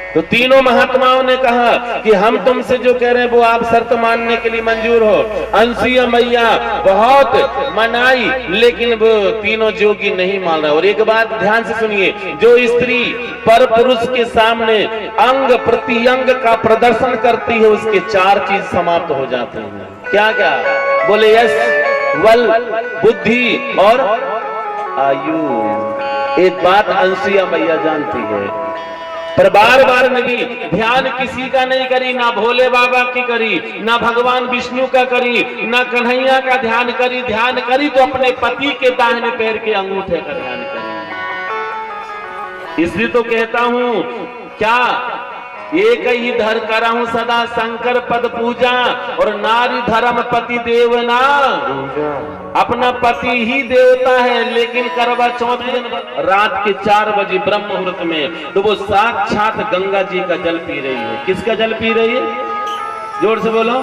तो तीनों महात्माओं ने कहा कि हम तुमसे जो कह रहे हैं वो आप शर्त मानने के लिए मंजूर हो। अंसुया मैया बहुत मनाई, लेकिन वो तीनों जोगी नहीं मान रहे। और एक बात ध्यान से सुनिए, जो स्त्री पर पुरुष के सामने अंग प्रत्यंग का प्रदर्शन करती है, उसके 4 चीज समाप्त हो जाते हैं। क्या क्या? बोले यश, बल, बुद्धि और आयु। एक बात अंसुया मैया जानती है, पर बार बार नबी ध्यान किसी का नहीं करी, ना भोले बाबा की करी, ना भगवान विष्णु का करी, ना कन्हैया का ध्यान करी। ध्यान करी तो अपने पति के दाहिने पैर के अंगूठे का ध्यान करी। इसलिए तो कहता हूं, क्या एक ही धर करहूं सदा शंकर पद पूजा, और नारी धर्म पति देवना। अपना पति ही देवता है, लेकिन करवा चौथ दिन रात के 4 बजे ब्रह्म मुहूर्त में तो वो साक्षात गंगा जी का जल पी रही है। किसका जल पी रही है? जोर से बोलो।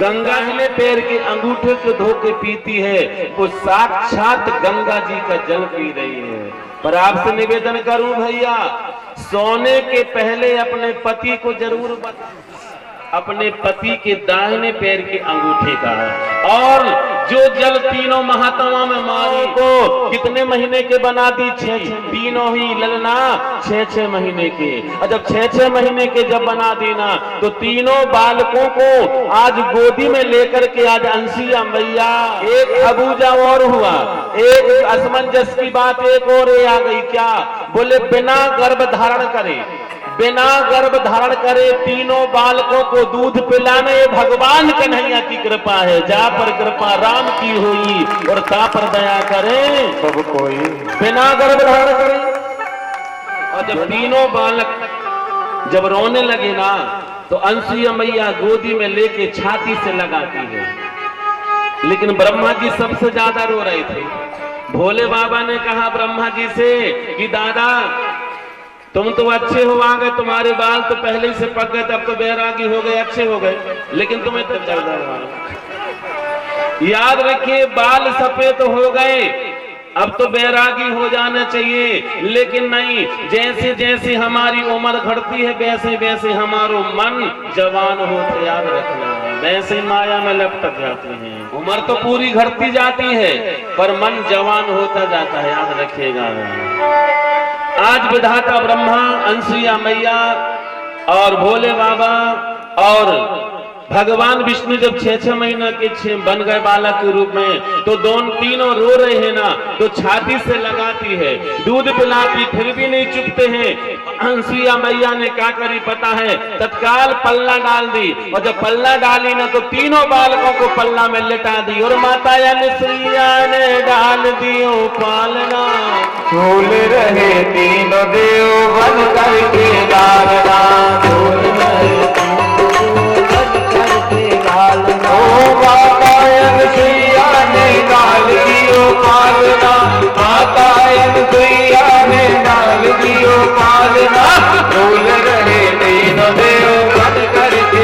गंगा जी में पैर के अंगूठे को धो के पीती है, वो साक्षात गंगा जी का जल पी रही है। पर आपसे निवेदन करूं भैया, सोने के पहले अपने पति को जरूर बता, अपने पति के दाहिने पैर के अंगूठे का। और जो जल तीनों महात्माओं में मारी को कितने महीने के बना दी? 6 तीनों ही ललना 6 महीने के। और जब 6 महीने के जब बना दी ना, तो तीनों बालकों को आज गोदी में लेकर के आज अंसुया मैया, एक अबूजा और हुआ, एक असमंजस की बात एक और आ गई। क्या? बोले बिना गर्भ धारण करे, बिना गर्भ धारण करे तीनों बालकों को दूध पिलाने, भगवान कन्हैया की कृपा है। जा पर कृपा राम की हुई, और ता पर दया करे सब कोई। बिना गर्भ धारण करे, और जब तीनों बालक जब रोने लगे ना, तो अंसुया मैया गोदी में लेके छाती से लगाती है। लेकिन ब्रह्मा जी सबसे ज्यादा रो रहे थे। भोले बाबा ने कहा ब्रह्मा जी से कि दादा तुम तो अच्छे हो, आ गए, तुम्हारे बाल तो पहले ही से पक गए थे, अब तो बैरागी हो गए, अच्छे हो गए, लेकिन तुम्हें तो चल रहा। याद रखिए, बाल सफेद हो गए, अब तो बैरागी हो जाना चाहिए, लेकिन नहीं, जैसे जैसे हमारी उम्र घटती है वैसे वैसे हमारा मन जवान होते, याद रखना, वैसे माया में लपट जाते हैं। उम्र तो पूरी घटती जाती है पर मन जवान होता जाता है, याद रखिएगा। आज विधाता ब्रह्मा, अंसुया मैया और भोले बाबा और भगवान विष्णु जब 6 महीना के बन गए बालक के रूप में, तो तीनों रो रहे हैं ना, तो छाती से लगाती है, दूध पिलाती, फिर भी नहीं चुपते हैं। अंसुया मैया ने क्या करी पता है? तत्काल पल्ला डाल दी, और जब पल्ला डाली ना, तो तीनों बालकों को पल्ला में लिटा दी, और माता अंसुया ने डाल दियो पालना, झूल रहे तीनों देव बन करके लालना, झूल रहे माता अंसुया ने डाल दियो पालना, माता अंसुया ने डाल दियो पालना, झूल रहे तीनों देव बन करके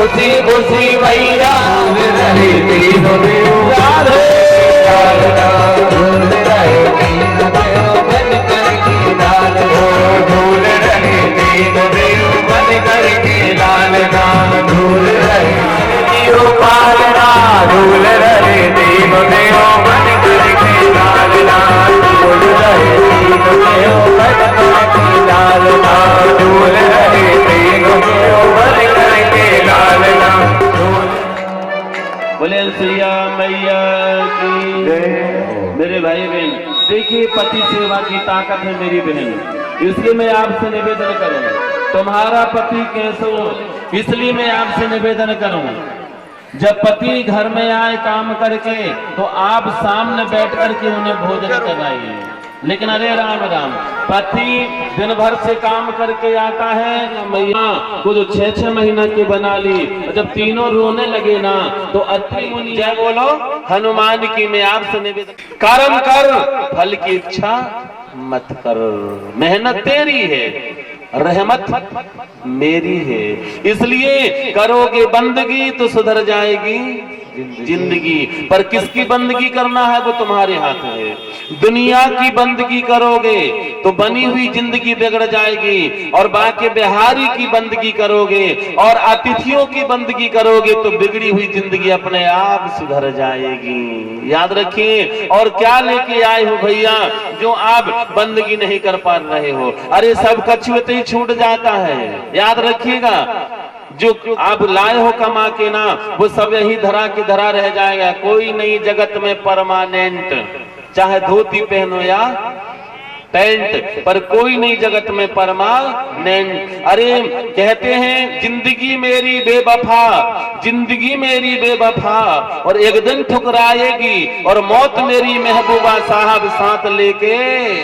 खुशी खुशी मैया झूल रहे तीनों देव राधे लालना झूल रहे तीनों देव बन करके लालना झूल रहे तीनों देव बन करके लालना झूल रहे तीनों पालना झूल रहे तीनों देव बन करके लालना झूल रहे तीनों देव बन करके लालना झूल रहे तीनों देव बन करके लालना बोले सिया मैया की मेरे भाई बहन देखिए, पति सेवा की ताकत है मेरी बहन। इसलिए मैं आपसे निवेदन करूं, तुम्हारा पति कैसे हो, इसलिए मैं आपसे निवेदन करूं, जब पति घर में आए काम करके तो आप सामने बैठ करके उन्हें भोजन कराइए। लेकिन अरे राम राम, पति दिन भर से काम करके आता है, मैया को जो 6-6 महीना की बना ली, जब तीनों रोने लगे ना तो अत्रि मुनि जय बोलो हनुमान की। मैं आपसे निवेदन, कर्म कर फल की इच्छा मत कर, मेहनत तेरी है रहमत मेरी है, इसलिए करोगे बंदगी तो सुधर जाएगी जिंदगी। पर किसकी बंदगी करना है वो तुम्हारे हाथ है। दुनिया की बंदगी करोगे तो बनी हुई जिंदगी बिगड़ जाएगी, और बाकी बिहारी की बंदगी करोगे और अतिथियों की बंदगी करोगे तो बिगड़ी हुई जिंदगी अपने आप सुधर जाएगी। याद रखिए। और क्या लेके आए हो भैया जो आप बंदगी नहीं कर पा रहे हो? अरे सब कछुए ही छूट जाता है, याद रखिएगा। जो आप लाए हो कमा के ना, वो सब यही धरा की धरा रह जाएगा। कोई नहीं जगत में परमानेंट, चाहे धोती पहनो या पैंट, पर कोई नहीं जगत में परमानेंट। अरे कहते हैं जिंदगी मेरी बेवफा, जिंदगी मेरी बेवफा, और एक दिन ठुकराएगी, और मौत मेरी महबूबा साहब साथ लेके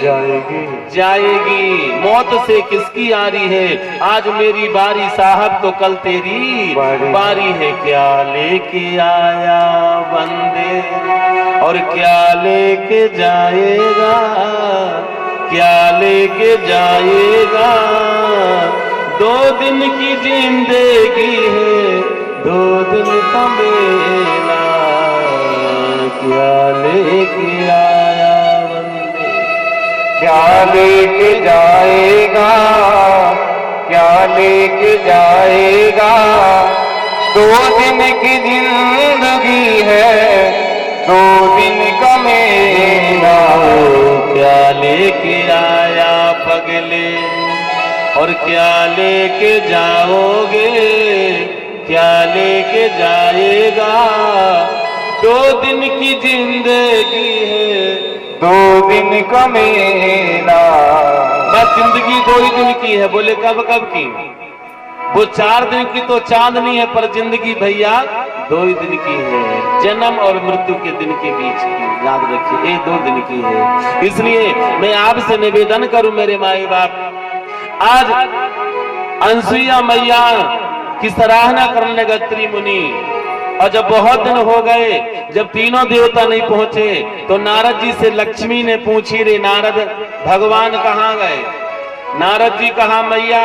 जाएगी। मौत से किसकी यारी है? आज मेरी बारी साहब तो कल तेरी बारी है। क्या लेके आया बंदे और क्या लेके जाएगा, क्या लेके जाएगा? 2 दिन की जिंदगी है, 2 दिन का मेला, क्या लेके आया बंदे, क्या लेके जाएगा, क्या लेके जाएगा? 2 दिन की जिंदगी है, 2 दिन का मेला, क्या लेके आया पगले और क्या लेके जाओगे, क्या लेके जाएगा? 2 दिन की जिंदगी है, 2 दिन का मेला। बस जिंदगी 2 ही दिन की है। बोले कब कब की? वो 4 दिन की तो चांदनी है, पर जिंदगी भैया 2 ही दिन की है। जन्म और मृत्यु के दिन के बीच की, याद रखिए, ये 2 दिन की है। इसलिए मैं आपसे निवेदन करूं मेरे माई बाप, आज अनसुईया मैया की सराहना करने गए अत्रि मुनि, और जब बहुत दिन हो गए, जब तीनों देवता नहीं पहुंचे, तो नारद जी से लक्ष्मी ने पूछी, रे नारद भगवान कहाँ गए? नारद जी कहा, मैया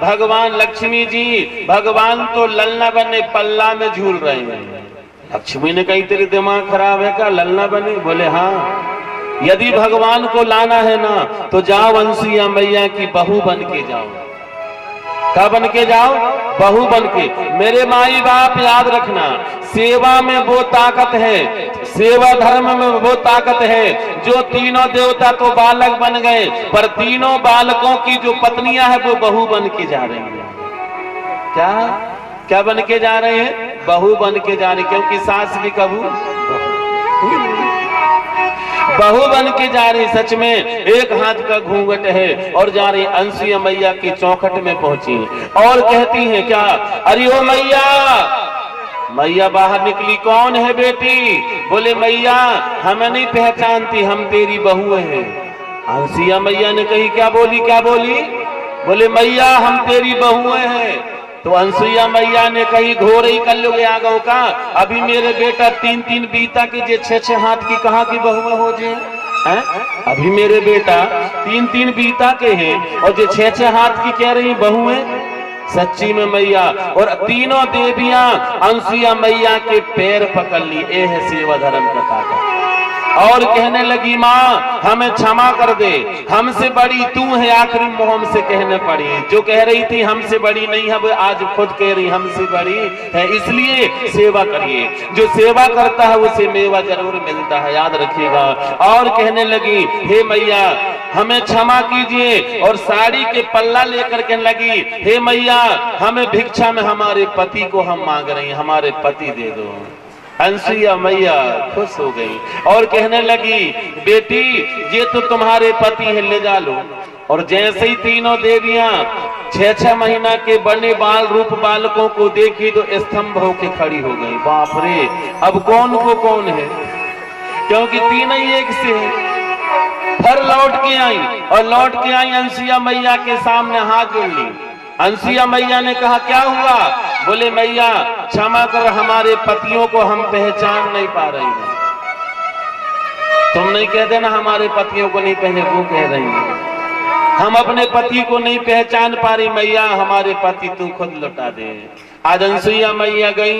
भगवान लक्ष्मी जी, भगवान तो ललना बने पल्ला में झूल रहे हैं। लक्ष्मी ने कही तेरे दिमाग खराब है क्या, ललना बने? बोले हाँ, यदि भगवान को लाना है ना तो जाओ अनसुईया मैया की बहू बन के जाओ। क्या बन के जाओ? बहू बन के। मेरे माई बाप याद रखना, सेवा में वो ताकत है, सेवा धर्म में वो ताकत है, जो तीनों देवता तो बालक बन गए, पर तीनों बालकों की जो पत्नियां हैं वो बहू बन के जा रही हैं। क्या क्या बन के जा रहे हैं? बहू बन के जा रही, क्योंकि सास भी कबू बहू बन के जा रही। सच में एक हाथ का घूंघट है और जा रही अनसुईया मैया की चौखट में पहुंची और कहती है क्या, अरे ओ मैया। मैया बाहर निकली, कौन है बेटी? बोले मैया हमें नहीं पहचानती, हम तेरी बहू हैं। अनसुईया मैया ने कही, क्या बोली क्या बोली? बोले मैया हम तेरी बहू हैं। तो अनसुईया मैया ने कही, घोर ही कर लोगे आगो का, अभी मेरे बेटा 3-3 बीता के जे 6-6 हाथ की कहाँ की बहू हो जे हैं? अभी मेरे बेटा 3-3 बीता के हैं और जो 6-6 हाथ की कह रही बहू है। सच्ची में मैया। और तीनों देवियां अनसुईया मैया के पैर पकड़ ली। ये है सेवा धर्म का ताकत। और कहने लगी माँ हमें क्षमा कर दे, हमसे बड़ी तू है। आखिरी मुंह से कहने पड़ी, जो कह रही थी हमसे बड़ी नहीं है, वो आज खुद कह रही हमसे बड़ी है। इसलिए सेवा करिए, जो सेवा करता है उसे मेवा जरूर मिलता है, याद रखिएगा। और कहने लगी हे मैया हमें क्षमा कीजिए। और साड़ी के पल्ला लेकर कहने लगी हे मैया हमें भिक्षा में हमारे पति को हम मांग रही हैं, हमारे पति दे दो। अनसुईया मैया खुश हो गई और कहने लगी बेटी ये तो तुम्हारे पति है, ले जा लो। और जैसे ही तीनों देवियां 6-6 महीना के बने बाल रूप बालकों को देखी तो स्तंभ होके खड़ी हो गई। बाप रे, अब कौन को कौन है, क्योंकि तीनों ही एक से है। फिर लौट के आई और लौट के आई अनसुईया मैया के सामने हाथ जोड़ ली। अनसुईया मैया ने कहा क्या हुआ? बोले मैया क्षमा कर, हमारे पतियों को हम पहचान नहीं पा रही हैं। तुम नहीं कहते ना हमारे पतियों को नहीं पहने, वो कह रही हैं हम अपने पति को नहीं पहचान पा रही। मैया हमारे पति तू खुद लौटा दे। आज अनसुईया मैया गई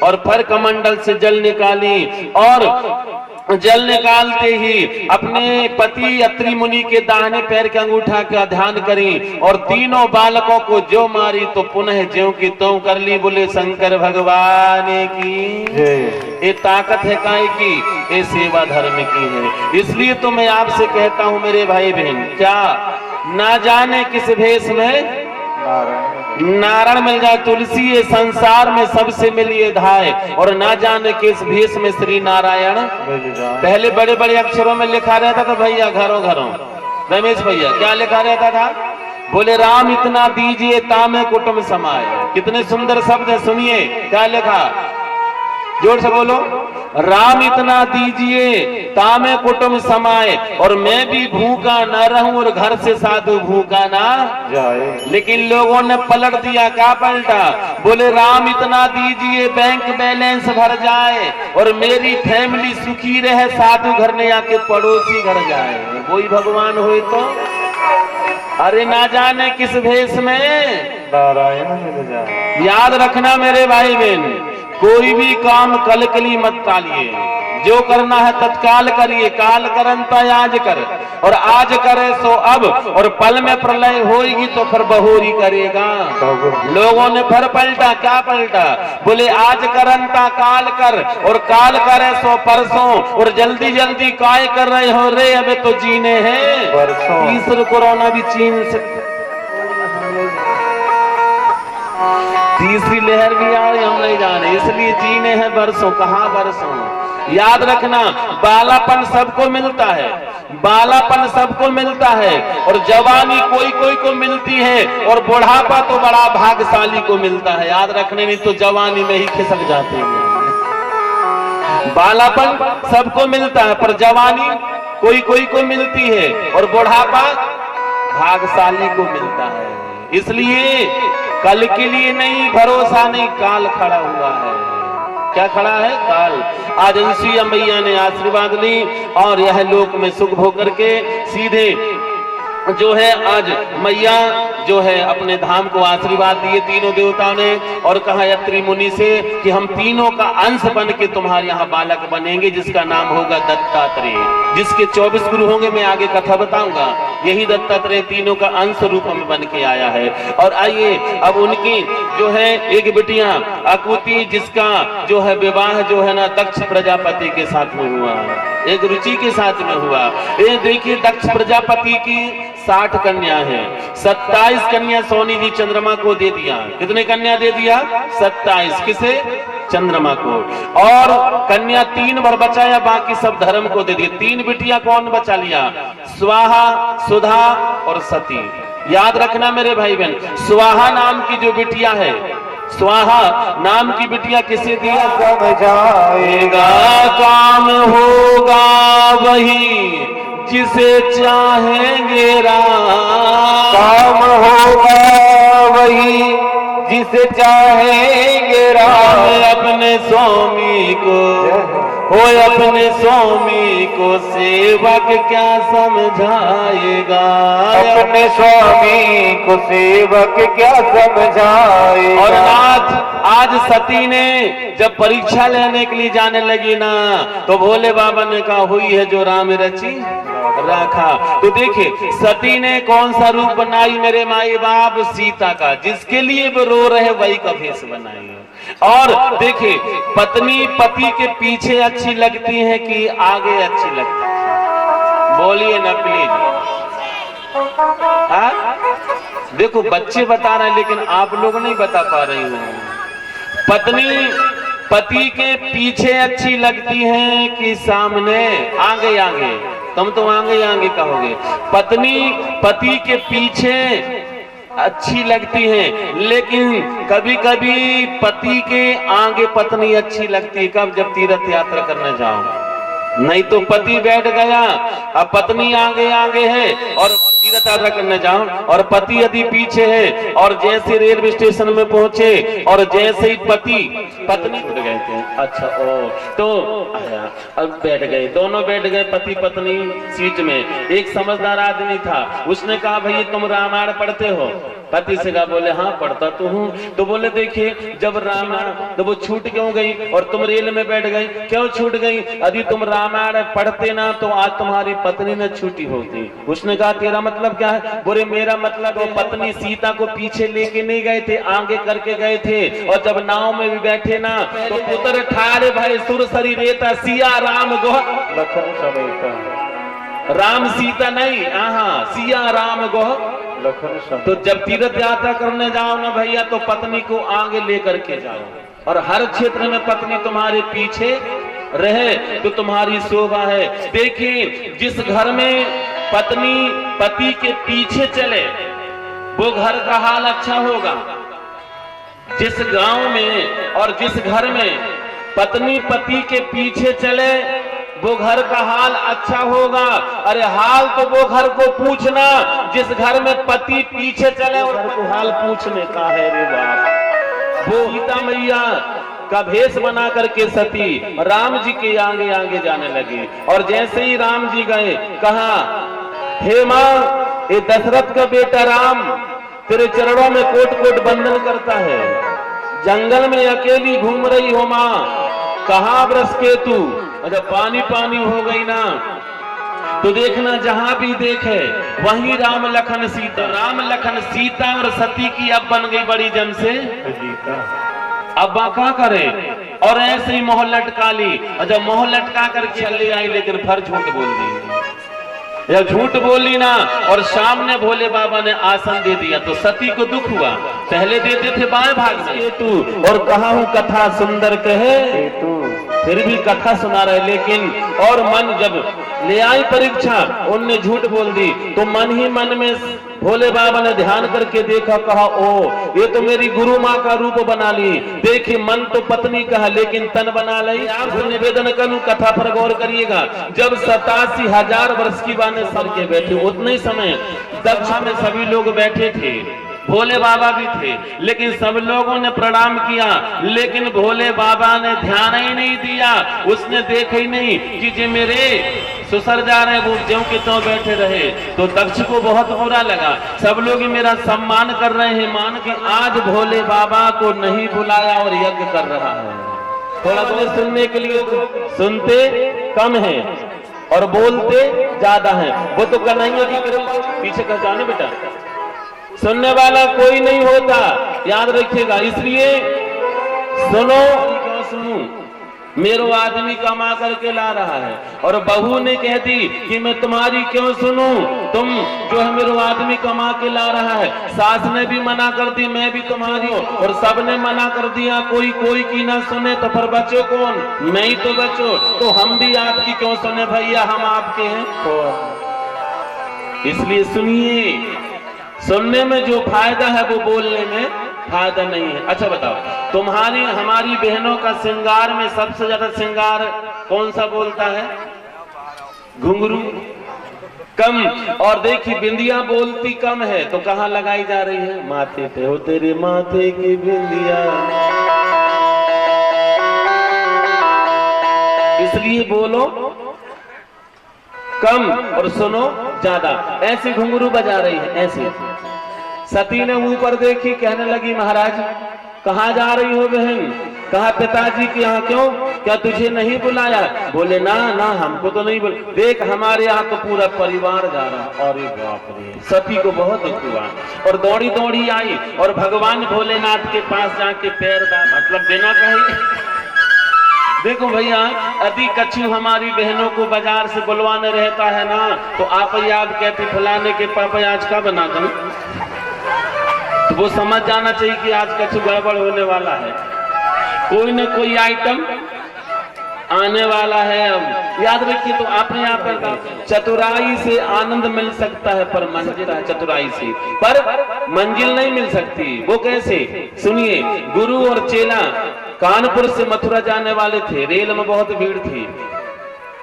और फर कमंडल से जल निकाली और जल निकालते ही अपने पति अत्रि मुनि के दाहिने पैर के अंगूठा का ध्यान करी और तीनों बालकों को जो मारी तो पुनः ज्यों की त्यों कर ली। बोले शंकर भगवान की ये ताकत है काय की, ये सेवा धर्म की है। इसलिए तो मैं आपसे कहता हूँ मेरे भाई बहन, क्या ना जाने किस भेष में नारायण मिल जाए, तुलसी ये संसार में सबसे मिलिए धाय। और ना जाने किस भेष में श्री नारायण। पहले बड़े बड़े अक्षरों में लिखा रहता था भैया, घरों घरों। रमेश भैया क्या लिखा रहता था? बोले राम इतना दीजिए तामे कुटुंब समाए। कितने सुंदर शब्द है, सुनिए क्या लिखा, जोर से बोलो। राम इतना दीजिए तामे कुटुंब समाए, और मैं भी भूखा न रहूं और घर से साधु भूखा ना जाए। लेकिन लोगों ने पलट दिया, क्या पलटा? बोले राम इतना दीजिए बैंक बैलेंस भर जाए और मेरी फैमिली सुखी रहे, साधु घर ने आके पड़ोसी घर जाए। वही भगवान हुए तो। अरे ना जाने किस भेष में नारायण मिल जाए। याद रखना मेरे भाई बहन, कोई भी काम कल कली मत टालिए, जो करना है तत्काल करिए। काल करंता आज कर, और आज करे सो अब, और पल में प्रलय होगी तो फिर बहोरी करेगा। लोगों ने फिर पलटा, क्या पलटा? बोले आज करंता काल कर, और काल करे सो परसों, और जल्दी जल्दी काय कर रहे हो रे, अबे तो जीने हैं परसों। तीसरा कोरोना भी चीन से, तीसरी लहर भी आ रही, हम नहीं जाने, इसलिए जीने हैं बरसों। कहाँ बरसों? याद रखना बालापन सबको मिलता है, बालापन सबको मिलता है, और जवानी कोई कोई को मिलती है, और बुढ़ापा तो बड़ा भाग्यशाली को मिलता है। याद रखने, नहीं तो जवानी में ही खिसक जाते हैं। बालापन सबको मिलता है पर जवानी कोई कोई को मिलती है, और बुढ़ापा भाग्यशाली को मिलता है। इसलिए कल के लिए नहीं, भरोसा नहीं, काल खड़ा हुआ है। क्या खड़ा है? काल। आज अनसुईया मैया ने आशीर्वाद ली और यह लोक में सुख भोग करके सीधे जो है आज मैया जो है अपने धाम को आशीर्वाद दिए तीनों देवताओं ने, और कहा अत्रि मुनि से कि हम तीनों का अंश बन के तुम्हारे यहाँ बालक बनेंगे, जिसका नाम होगा दत्तात्रेय, जिसके 24 गुरु होंगे। मैं आगे कथा बताऊंगा। यही दत्तात्रेय तीनों का अंश रूप में बन के आया है। और आइए अब उनकी जो है एक बिटिया आकुति, जिसका जो है विवाह जो है ना दक्ष प्रजापति के साथ में हुआ, एक रुचि के साथ में हुआ। ये देखिए दक्ष प्रजापति की 60 कन्या है, 27 कन्या सोनी जी चंद्रमा को दे दिया। कितने कन्या दे दिया? 27। किसे? चंद्रमा को। और कन्या 3 बार बचाया, बाकी सब धर्म को दे दिए। 3 बिटिया कौन बचा लिया? स्वाहा, सुधा और सती। याद रखना मेरे भाई बहन, स्वाहा नाम की जो बिटिया है, स्वाहा नाम की बिटिया किसे दिया? सब जाएगा काम होगा वही जिसे चाहेंगे राम। काम होगा वही जिसे चाहेंगे राम। अपने स्वामी को हो अपने स्वामी को सेवक क्या समझाएगा, अपने स्वामी को सेवक क्या समझाएगा। और नाथ आज सती ने जब परीक्षा लेने के लिए जाने लगी ना, तो भोले बाबा ने कहा हुई है जो राम रची रखा। तो देखिए सती ने कौन सा रूप बनाई मेरे माई बाप, सीता का, जिसके लिए वो रो रहे वही का भेष बनाई। और देखिए पत्नी पति के पीछे अच्छी लगती है कि आगे अच्छी लगती है, बोलिए ना प्लीज। देखो बच्चे बता रहे हैं लेकिन आप लोग नहीं बता पा रही हो। पत्नी पति के पीछे अच्छी लगती है कि सामने आगे आगे, तुम तो आगे आगे कहोगे। पत्नी पति के पीछे अच्छी लगती है, लेकिन कभी कभी पति के आगे पत्नी अच्छी लगती है। कब? जब तीर्थ यात्रा करने जाओ, नहीं तो पति बैठ गया, अब पत्नी आगे आगे है, और तीर्थ यात्रा करने जाओ और पति यदि पीछे है, और जैसे रेलवे स्टेशन में पहुंचे और जैसे ही पत्नी उठ गए थे, अच्छा ओ तो आया, अब बैठ गए, दोनों बैठ गए पति पत्नी सीट में। एक समझदार आदमी था, उसने कहा भाई तुम रामायण पढ़ते हो? पति से कहा, बोले हाँ पढ़ता तो हूँ। तो बोले देखिए जब रामायण तो वो छूट क्यों गई और तुम रेल में बैठ गई, क्यों छूट गई? यदि तुम रामायण पढ़ते ना तो आज तुम्हारी पत्नी न छूटी होती। उसने कहा तेरा मतलब क्या है? बोले मेरा मतलब वो पत्नी सीता को पीछे लेके नहीं गए थे, आगे करके गए थे, और जब नाव में भी बैठे ना तो पुत्र ठाड़े भाई सुरसरी रेता, सिया राम गोह लखन समेता, राम सीता नहीं, हाँ सिया राम गोह लखन समेता। तो जब तीर्थ यात्रा करने जाओ ना भैया तो पत्नी को आगे लेकर के जाओ, और हर क्षेत्र में पत्नी तुम्हारे पीछे रहे तो तुम्हारी शोभा है। देखिए जिस घर में पत्नी पति के पीछे चले वो घर का हाल अच्छा होगा। जिस गांव में और जिस घर में पत्नी पति के पीछे चले वो घर का हाल अच्छा होगा। अरे हाल तो वो घर को पूछना जिस घर में पति पीछे चले और घर को हाल पूछने का है रे बाप। वो सीता मैया का भेष बना करके सती राम जी के आगे आगे जाने लगी, और जैसे ही राम जी गए कहा, हे माँ ये दशरथ का बेटा राम तेरे चरणों में कोट कोट बंधन करता है, जंगल में अकेली घूम रही हो माँ, कहाँ बरस के तू? जब पानी पानी हो गई ना तो देखना जहां भी देखे वही राम लखन सीता, राम लखन सीता और सती की अब बन गई बड़ी जम से जीता। अब क्या करे, और ऐसे ही मोह लटका ली, और जब मोह लटका कर चले आई लेकिन फिर झूठ बोल दी। जब झूठ बोली ना और सामने भोले बाबा ने आसन दे दिया तो सती को दुख हुआ। पहले देते थे बाएं भाग में तू, और कहा हूं कथा सुंदर कहे तू, फिर भी कथा सुना रहे, लेकिन और मन जब ले आई परीक्षा उनने झूठ बोल दी तो मन ही मन में भोले बाबा ने ध्यान करके देखा, कहा ओ ये तो मेरी गुरु माँ का रूप बना ली। देखिए मन तो पत्नी का है लेकिन तन बना ली। आपसे निवेदन करूं कथा पर गौर करिएगा। जब 87,000 वर्ष की बाने सर के बैठे, उतने समय दक्षा में सभी लोग बैठे थे, भोले बाबा भी थे, लेकिन सब लोगों ने प्रणाम किया, लेकिन भोले बाबा ने ध्यान ही नहीं दिया। उसने देखा ही नहीं कि जो मेरे ससुर जा रहे वो ज्यों के त्यों बैठे रहे। तो दक्ष को बहुत बुरा लगा, सब लोग मेरा सम्मान कर रहे हैं, मान के आज भोले बाबा को नहीं बुलाया और यज्ञ कर रहा है। थोड़ा बहुत सुनने के लिए सुनते कम है और बोलते ज्यादा है। वो तो कन्हैया की पीछे कर जाने बेटा, सुनने वाला कोई नहीं होता, याद रखिएगा। इसलिए सुनो, क्यों सुनूं? मेरो आदमी कमा करके ला रहा है, और बहू ने कह दी कि मैं तुम्हारी क्यों सुनूं, तुम जो है मेरो आदमी कमा के ला रहा है। सास ने भी मना कर दी मैं भी तुम्हारी हूं, और सब ने मना कर दिया, कोई कोई की ना सुने तो फिर बचो कौन? मैं ही तो बचो। तो हम भी आपकी क्यों सुने भैया, हम आपके हैं। इसलिए सुनिए, सुनने में जो फायदा है वो बोलने में फायदा नहीं है। अच्छा बताओ, तुम्हारी हमारी बहनों का श्रृंगार में सबसे ज्यादा श्रृंगार कौन सा बोलता है? घुंघरू कम, और देखिए बिंदिया बोलती कम है, तो कहाँ लगाई जा रही है? माथे पे। हो तेरे माथे की बिंदिया, इसलिए बोलो कम और सुनो ज्यादा। ऐसे घुंघरू बजा रही है ऐसे। सती ने ऊपर देखी, कहने लगी महाराज कहाँ जा रही हो बहन? कहा पिताजी के यहाँ। क्यों, क्या तुझे नहीं बुलाया? बोले ना ना हमको तो नहीं बुला। देख हमारे यहाँ तो पूरा परिवार जा रहा। अरे बाप रे, सती को बहुत दुख हुआ और दौड़ी दौड़ी आई और भगवान भोलेनाथ के पास जाके पैर दा, मतलब बिना कहे। देखो भैया, यदि कछु हमारी बहनों को बाजार से बुलवाने रहता है ना, तो आप याद कहते फलाने के पापा आज का बना दूं, तो वो समझ जाना चाहिए कि आज कछु गड़बड़ होने वाला है, कोई न कोई आइटम आने वाला है। अब याद रखिए, तो आपने यहाँ पर चतुराई से आनंद मिल सकता है पर मंजिल, चतुराई से पर मंजिल नहीं मिल सकती। वो कैसे, सुनिए। गुरु और चेला कानपुर से मथुरा जाने वाले थे, रेल में बहुत भीड़ थी।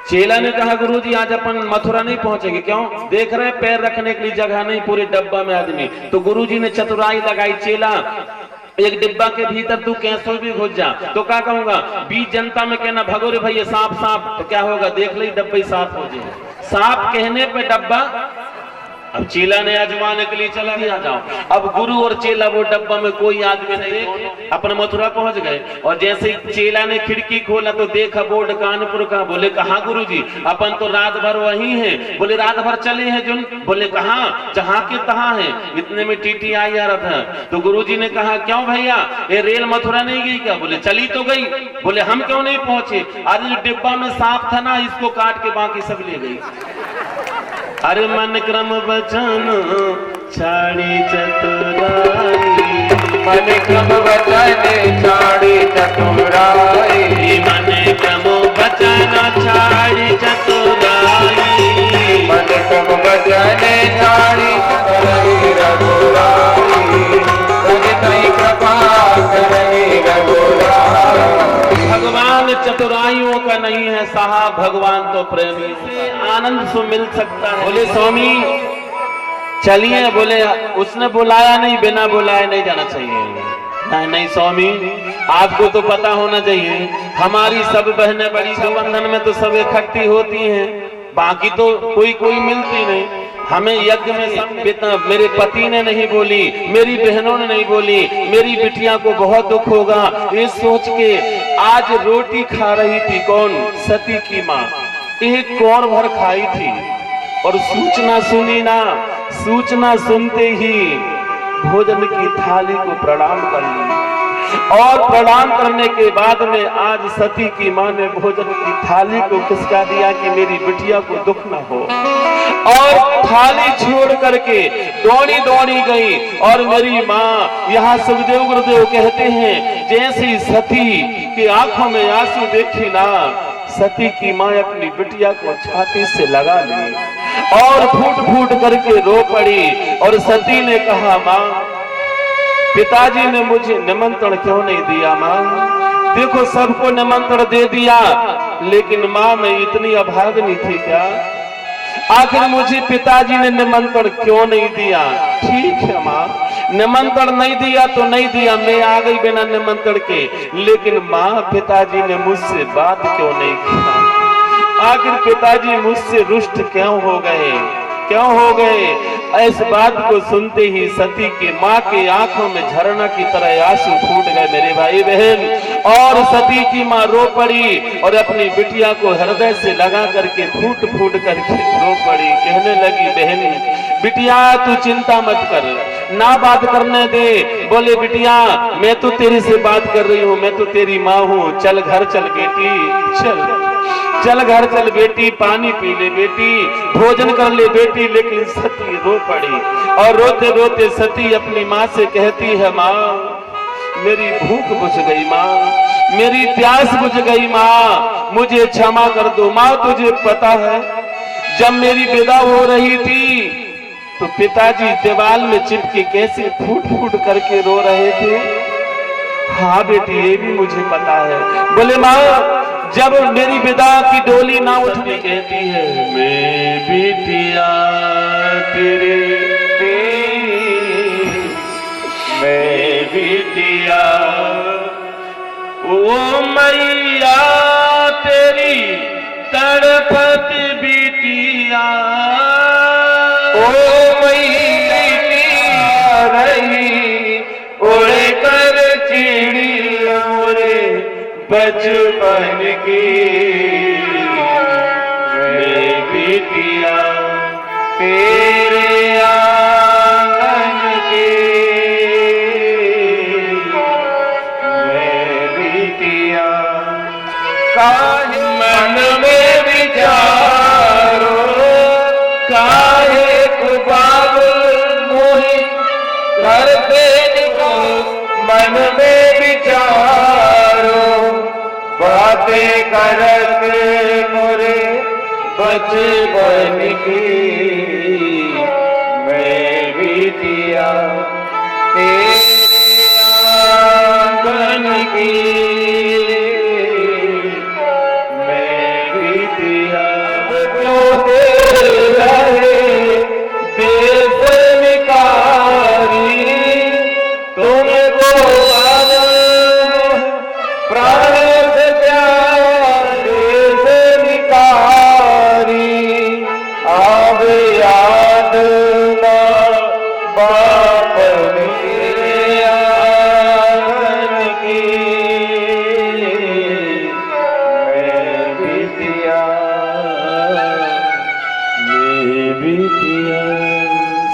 चेला ने कहा गुरुजी आज अपन मथुरा नहीं पहुंचेंगे। क्यों? देख रहे हैं पैर रखने के लिए जगह नहीं, पूरे डब्बा में आदमी। तो गुरुजी ने चतुराई लगाई, चेला एक डिब्बा के भीतर तू कैसे भी घुस जा। तो क्या कहूंगा, बीच जनता में कहना भगोरे भैया सांप सांप, तो क्या होगा, देख ली डब्बा ही साफ हो जाए। सांप कहने पे डब्बा। अब चेला ने आजमाने के लिए चला गया, जाओ। अब गुरु और चेला वो डब्बा में कोई आदमी नहीं, अपने मथुरा पहुंच गए। और जैसे चेला ने खिड़की खोला तो देखा बोर्ड कानपुर का। बोले कहाँ गुरुजी, अपन तो रात भर वही हैं। बोले रात भर चले हैं जुन। बोले कहाँ, जहाँ के तहाँ है। इतने में टीटी आई आ रहा था। तो गुरुजी ने कहा क्यों भैया, ये रेल मथुरा नहीं गई क्या? बोले चली तो गई। बोले हम क्यों नहीं पहुंचे? आज जो डिब्बा में सांप था ना, इसको काट के बाकी सब ले गई। अरे मन क्रम वचन छाड़ी चतुराई, मन क्रम वचन छाड़ी चतुराई, मन क्रम वचन छाड़ी चतुराई, मन क्रम वचन छाड़ी चतुराई रघुराई, तुझ कृपा करई रघुराई। भगवान चतुराइयों का नहीं है साहब, भगवान तो प्रेमी से आनंद से मिल सकता है। बोले स्वामी चलिए। बोले उसने बुलाया नहीं, बिना बुलाए नहीं जाना चाहिए। नहीं नहीं स्वामी, आपको तो पता होना चाहिए हमारी सब बहनें बड़ी संबंधन में तो सब इकट्ठी होती हैं, बाकी तो कोई कोई मिलती नहीं। हमें यज्ञ में मेरे पति ने नहीं बोली, मेरी बहनों ने नहीं बोली, मेरी बिटिया को बहुत दुख होगा। ये सोच के आज रोटी खा रही थी कौन? सती की माँ। एक कौर भर खाई थी और सूचना सुनी ना, सूचना सुनते ही भोजन की थाली को प्रणाम कर ली। और प्रणाम करने के बाद में आज सती की माँ ने भोजन की थाली को खिसका दिया कि मेरी बिटिया को दुख न हो, और थाली छोड़ करके दौड़ी दौड़ी गई। और मेरी माँ, यहाँ सुखदेव गुरुदेव कहते हैं जैसी सती की आंखों में आंसू देखी ना, सती की माँ अपनी बिटिया को छाती से लगा ली और फूट फूट करके रो पड़ी। और सती ने कहा माँ, पिताजी ने मुझे निमंत्रण क्यों नहीं दिया? माँ देखो सबको निमंत्रण दे दिया, लेकिन माँ मैं इतनी अभागनी थी क्या? आखिर मुझे पिताजी ने निमंत्रण क्यों नहीं दिया? ठीक है माँ, निमंत्रण नहीं दिया तो नहीं दिया, मैं आ गई बिना निमंत्रण के। लेकिन माँ पिताजी ने मुझसे बात क्यों नहीं किया? आखिर पिताजी मुझसे रुष्ट क्यों हो गए, क्यों हो गए? इस बात को सुनते ही सती की माँ के आंखों में झरना की तरह आंसू फूट गए मेरे भाई बहन। और सती की माँ रो पड़ी और अपनी बिटिया को हृदय से लगा करके फूट फूट करके रो पड़ी। कहने लगी बहन बिटिया तू चिंता मत कर, ना बात करने दे। बोले बिटिया मैं तो तेरे से बात कर रही हूँ, मैं तो तेरी माँ हूँ, चल घर चल बेटी, चल घर चल बेटी, पानी पी ले बेटी, भोजन कर ले बेटी। लेकिन सती रो पड़ी और रोते रोते सती अपनी माँ से कहती है माँ मेरी भूख बुझ गई, माँ मेरी प्यास बुझ गई, माँ मुझे क्षमा कर दो। माँ तुझे पता है जब मेरी विदा हो रही थी तो पिताजी दीवार में चिपके कैसे फूट फूट करके रो रहे थे। हाँ बेटी ये भी मुझे पता है। बोले माँ जब मेरी विदा की डोली ना उठने कहती है मैं बिटिया तेरे, मैं बिटिया ओ मैया तेरी बिटिया ओ मैया रही उड़ कर चिड़िया रे बचपन की वे बिटिया तेरे आंगन की वे बिटिया काहे मन में विचारो काहे को बाबुल मोहि करते निकाल मन में विचारो बातें करत मोरे बचपन की मैं बिटिया तेरे आंगन की मैं बिटिया जो रहे देश निकारी तुमको प्राण से प्यार देश निकारी अब याद ना बाप मेरे आंगन की मैं बिटिया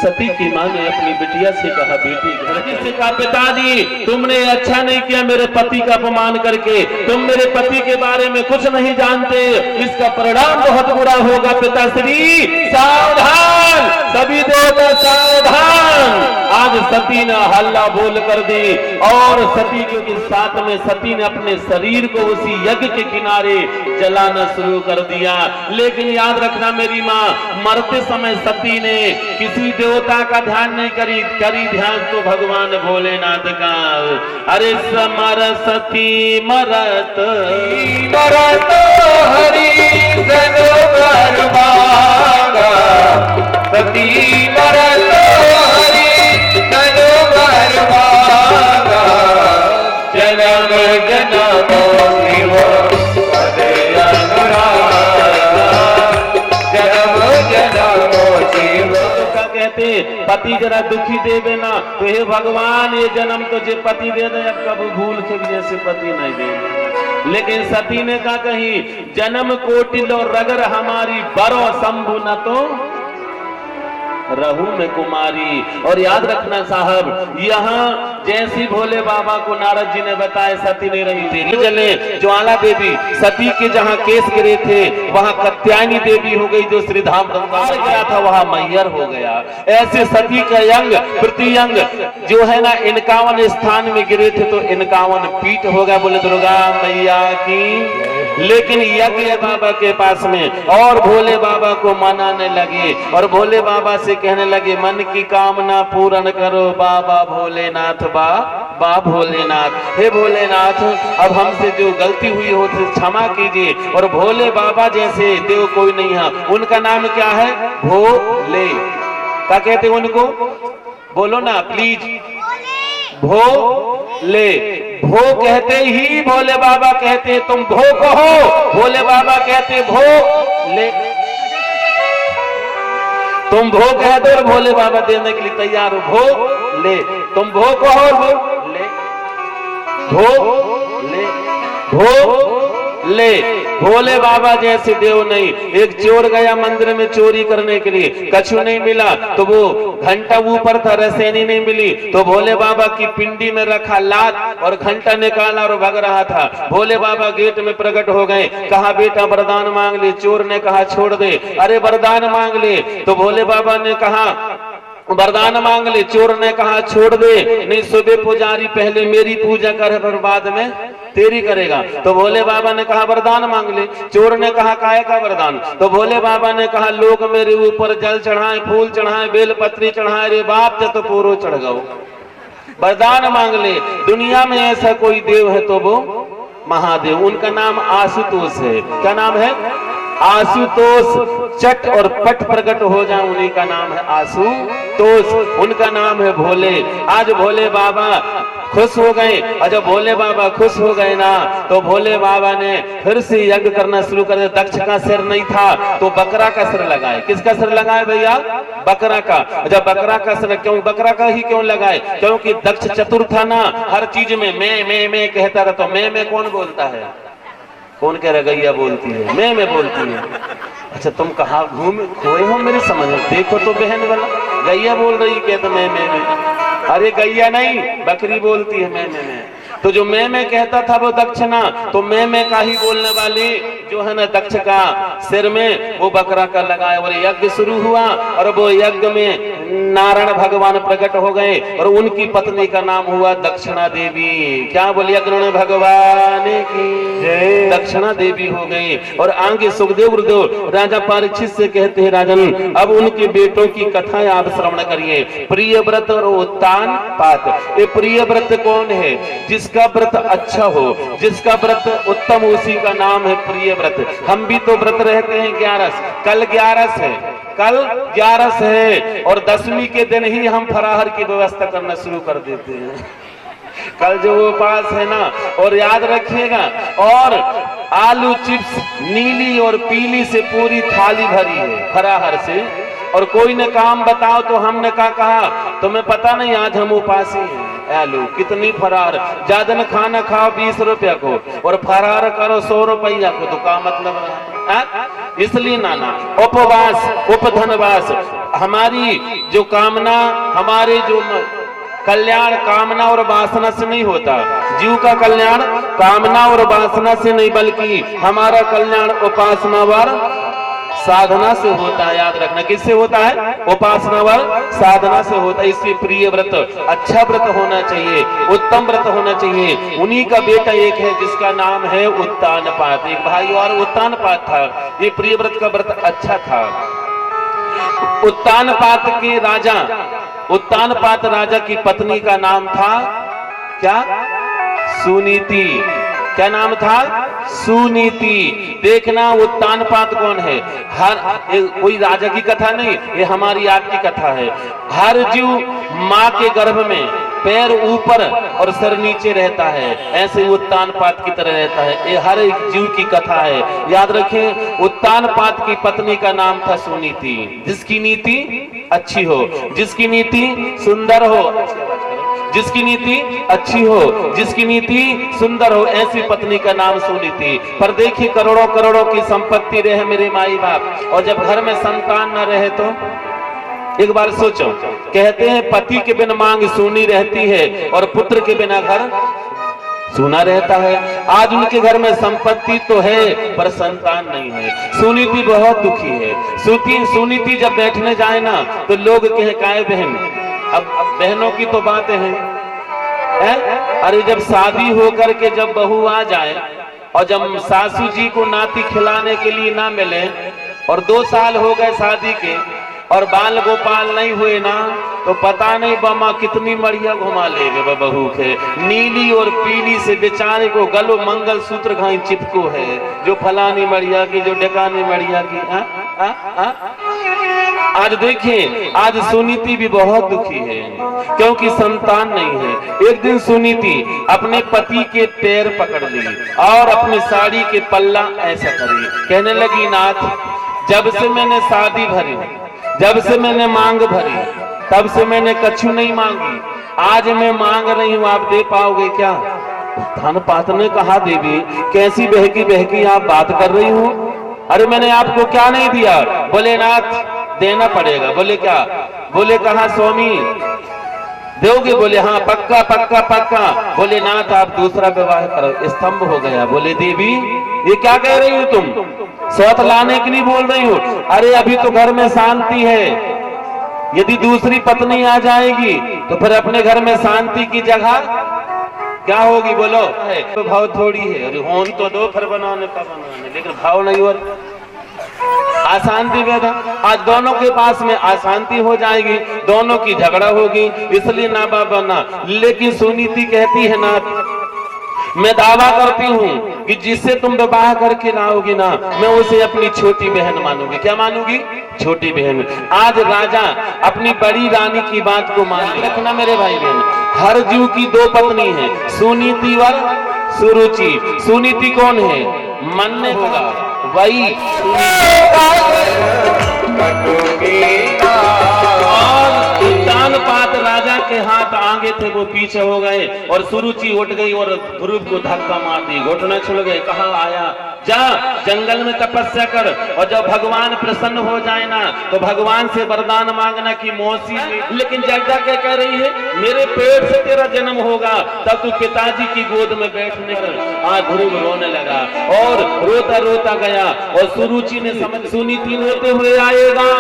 सती की मां ने अपनी बिटिया से कहा, बेटी घर से कहा, पिताजी तुमने अच्छा नहीं किया मेरे पति का अपमान करके, तुम मेरे पति के बारे में कुछ नहीं जानते, इसका परिणाम बहुत बुरा होगा। पिताश्री सावधान, सभी देवता सावधान। आज सती ने हल्ला बोल कर दी और सती के साथ में सती ने अपने शरीर को उसी यज्ञ के किनारे जलाना शुरू कर दिया। लेकिन याद रखना मेरी माँ, मरते समय सती ने किसी देवता का ध्यान नहीं करी ध्यान तो भगवान भोलेनाथ का। अरे समर सती मरत मरत हरि सनोवर मांगा सती मरत हरि सनोवर मांगा जन्म जन्मों शिव पदे अनुरागा जन्म जन्मों शिव। कहते पति जरा दुखी देवे ना तो हे भगवान ये जन्म तो जे पति दे दे, अब कभी भूल के भी जैसे पति नहीं दे। लेकिन सती ने कहा कहीं जन्म कोटिल और रगर हमारी बरो शंभु न तो रहू में कुमारी। और याद रखना साहब, यहाँ जैसी भोले बाबा को नारद जी ने बताया सती नहीं रही थी, जले ज्वाला देवी सती के जहाँ केस गिरे थे वहाँ कात्यायनी देवी हो गई, जो श्रीधाम दरबार गया था वहाँ मैयर हो गया। ऐसे सती का अंग प्रति अंग जो है ना 51 स्थान में गिरे थे तो 51 पीठ हो गया। बोले दुर्गा मैया की। लेकिन यज्ञ बाबा के पास में और भोले बाबा को मनाने लगे और भोले बाबा से कहने लगे मन की कामना पूर्ण करो बाबा भोलेनाथ, बा भोलेनाथ। हे भोलेनाथ, अब हमसे जो गलती हुई हो तो क्षमा कीजिए। और भोले बाबा जैसे देव कोई नहीं है। उनका नाम क्या है? भोले। क्या कहते उनको? बोलो ना प्लीज। भोले। भो कहते ही भोले बाबा कहते तुम भो कहो, भोले बाबा कहते भोले। तुम भो कह दो और भोले बाबा देने के लिए तैयार हो। भोले। तुम भो कहो भोले। भोले। भोले। भोले बाबा जैसे देव नहीं। एक चोर गया मंदिर में चोरी करने के लिए, कछु नहीं मिला तो वो घंटा ऊपर था, रसैनी नहीं मिली तो भोले बाबा की पिंडी में रखा लात और घंटा निकाला और भाग रहा था। भोले बाबा गेट में प्रकट हो गए, कहा बेटा वरदान मांग ले। चोर ने कहा छोड़ दे। अरे वरदान मांग ले। तो भोले बाबा ने कहा वरदान मांग ले। चोर ने कहा छोड़ दे। नहीं, सुबह पुजारी पहले मेरी पूजा करे पर बाद में तेरी करेगा। तो भोले बाबा ने कहा वरदान मांग ले। चोर ने कहा काहे का वरदान? तो भोले बाबा ने कहा लोग मेरे ऊपर जल चढ़ाए, फूल चढ़ाए, बेलपत्री चढ़ाए, रे बाप तो पूरो चढ़ गओ। वरदान मांग ले। दुनिया में ऐसा कोई देव है तो वो महादेव। उनका नाम आशुतोष है। क्या नाम है? आशुतोष। चट और पट प्रकट हो जाए उन्हीं का नाम है आशुतोष। उनका नाम है भोले। आज भोले बाबा खुश हो गए। और जब भोले बाबा खुश हो गए ना तो भोले बाबा ने फिर से यज्ञ करना शुरू कर दिया। दक्ष का सिर नहीं था तो बकरा का सिर लगाए। किसका सिर लगाए भैया? बकरा का। जब बकरा का सिर, क्यों बकरा का ही क्यों लगाए? क्योंकि दक्ष चतुर था ना, हर चीज में मैं कहता रहता। मैं कौन बोलता है? कौन कह रहा गैया बोलती है? मैं बोलती है। अच्छा तुम कहाँ खोए हो मेरे समझ में? देखो तो बहन वाला गैया बोल रही, कहते मैं अरे गैया नहीं, बकरी बोलती है मैं। तो जो मैं कहता था वो दक्ष ना, तो मैं का ही बोलने वाली जो है ना दक्ष का सिर में वो बकरा का लगाया और यज्ञ शुरू हुआ। और वो यज्ञ में नारायण भगवान प्रकट हो गए और उनकी पत्नी का नाम हुआ दक्षिणा देवी। क्या बोलिए? अग्रणी भगवान की दक्षिणा देवी हो गई। और आगे सुखदेव गुरुदेव राजा परीक्षित से कहते हैं, राजन अब उनके बेटों की कथा आप श्रवण करिए। प्रिय व्रत और उत्तान पात। ये प्रिय व्रत कौन है? जिसका व्रत अच्छा हो, जिसका व्रत उत्तम, उसी का नाम है प्रिय व्रत। हम भी तो व्रत रहते हैं 11, कल 11 है, कल 11 है और 10वीं के दिन ही हम फराहर की व्यवस्था करना शुरू कर देते हैं। कल जो उपास है ना, और याद रखिएगा, और आलू चिप्स नीली और पीली से पूरी थाली भरी है फराहर से। और कोई ने काम बताओ तो हमने कहा तुम्हें पता नहीं आज हम उपासी हैं। आलू कितनी फरार, ज्यादा न खाना खाओ 20 रुपया को और फरार करो 100 रुपया को, तो का मतलब रहा? इसलिए नाना उपवास उपधनवास, हमारी जो कामना, हमारे जो कल्याण कामना और वासना से नहीं होता। जीव का कल्याण कामना और वासना से नहीं, बल्कि हमारा कल्याण उपासना व साधना से होता है। याद रखना, किससे होता है? उपासना व साधना से होता है। इसलिए प्रिय व्रत, अच्छा व्रत होना चाहिए, उत्तम व्रत होना चाहिए। उन्हीं का बेटा एक है जिसका नाम है उत्तानपाद। एक भाई और उत्तानपाद था, ये प्रिय व्रत का व्रत अच्छा था। उत्तानपाद के राजा, उत्तानपाद राजा की पत्नी का नाम था क्या? सुनीति। क्या नाम था? सुनीति। देखना उत्तानपाद कौन है? हर कोई राजा की कथा नहीं, ये हमारी आपकी कथा है। हर जीव माँ के गर्भ में पैर ऊपर और सर नीचे रहता है, ऐसे उत्तानपाद की तरह रहता है। ये हर एक जीव की कथा है, याद रखें। उत्तानपाद की पत्नी का नाम था सुनीति। जिसकी नीति अच्छी हो, जिसकी नीति सुंदर हो, जिसकी नीति अच्छी हो, जिसकी नीति सुंदर हो, ऐसी पत्नी का नाम सुनीति। पर देखिए करोड़ों करोड़ों की संपत्ति रहे मेरे माई बाप, और जब घर में संतान न रहे तो एक बार सोचो। कहते हैं पति के बिना मांग सूनी रहती है और पुत्र के बिना घर सूना रहता है। आज उनके घर में संपत्ति तो है पर संतान नहीं है। सुनीति बहुत दुखी है। सुनीति जब बैठने जाए ना तो लोग कहे काय बहन, अब बहनों की तो बातें हैं अरे जब शादी होकर के जब बहू आ जाए और जब सासू जी को नाती खिलाने के लिए ना मिले और 2 साल हो गए शादी के और बाल गोपाल नहीं हुए ना, तो पता नहीं बमा कितनी मड़िया घुमा लेगे बहू के। नीली और पीली से बेचारे को गलो मंगल सूत्र घाई चिपको है, जो फलानी मड़िया की, जो डेकानी मड़िया की। आज देखिए, आज सुनीति भी बहुत दुखी है क्योंकि संतान नहीं है। एक दिन सुनीति अपने पति के पैर पकड़ ली और अपनी साड़ी के पल्ला ऐसा करी, कहने लगी नाथ, जब से मैंने शादी भरी, जब से मैंने मांग भरी, तब से मैंने कछु नहीं मांगी, आज मैं मांग रही हूँ, आप दे पाओगे क्या? उत्तानपाद ने कहा देवी कैसी बहकी बहकी आप बात कर रही हूँ? अरे मैंने आपको क्या नहीं दिया? बोले नाथ देना पड़ेगा। बोले क्या? बोले कहा स्वामी दोगे? बोले हाँ पक्का पक्का पक्का। बोले नाथ आप दूसरा विवाह करो। स्तंभ हो गया। बोले देवी ये क्या कह रही हो तुम? सौत लाने के लिए बोल रही हो? अरे अभी तो घर में शांति है, यदि दूसरी पत्नी आ जाएगी तो फिर अपने घर में शांति की जगह क्या होगी? बोलो तो भाव थोड़ी है। अरे होन तो दो फिर बनाने का बनाने, लेकिन भाव नहीं हो। अशांति वेदा आज दोनों के पास में अशांति हो जाएगी, दोनों की झगड़ा होगी, इसलिए ना बाबा ना। लेकिन सुनीति कहती है ना, मैं दावा करती हूँ कि जिससे तुम विवाह करके लाओगी ना, मैं उसे अपनी छोटी बहन मानूंगी। क्या मानूंगी? छोटी बहन। आज राजा अपनी बड़ी रानी की बात को मान रखना मेरे भाई बहन। हर जीव की दो पत्नी है, सुनीति व सुरुचि। सुनीति कौन है? मन में होगा वही और उद्यान पात राजा के हाथ आगे थे वो पीछे हो गए और सुरुचि उठ गई और ध्रुव को धक्का मार दी, घुटने छुड़ गए। कहा आया, जा जंगल में तपस्या कर और जब भगवान प्रसन्न हो जाए ना तो भगवान से वरदान मांगना कि मौसी। लेकिन जगदा क्या कह रही है? मेरे पेट से तेरा जन्म होगा तब तू पिताजी की गोद में बैठने कर। आज ध्रुव रोने लगा और रोता रोता गया और सुरुचि ने समझ, सुनीति रोते हुए आएगा।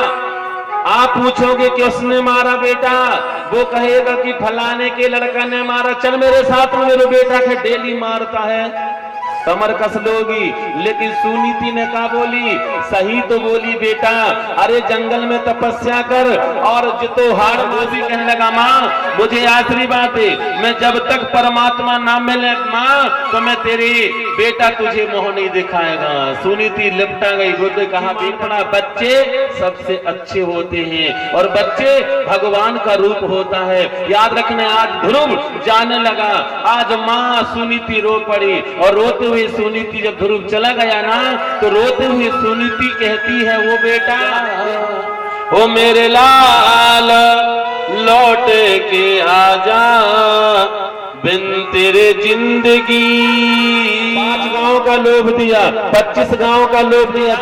आप पूछोगे कि उसने मारा बेटा, वो कहेगा कि फलाने के लड़का ने मारा, चल मेरे साथ में, मेरे बेटा के डेली मारता है, कमर कस लोगी। लेकिन सुनीति ने कहा बोली, सही तो बोली बेटा, अरे जंगल में तपस्या कर। और जो तो हार वो भी कहने लगा, माँ मुझे आशीर्वाद दे, मैं जब तक परमात्मा ना मिले माँ तो मैं तेरे बेटा तुझे मोह नहीं दिखाएगा। सुनीति लिपटा गई, रोते कहा बेटा बच्चे सबसे अच्छे होते हैं और बच्चे भगवान का रूप होता है, याद रखना। आज ध्रुव जाने लगा, आज माँ सुनीति रो पड़ी और रोते हुए सुनीति जब ध्रुव चला गया ना तो रोते हुए सुनीति कहती है, वो बेटा ओ मेरे लाल लौट के आजा, बिन तेरे जिंदगी। 5 गांव का लोभ दिया, 25 गांव का लोभ दिया।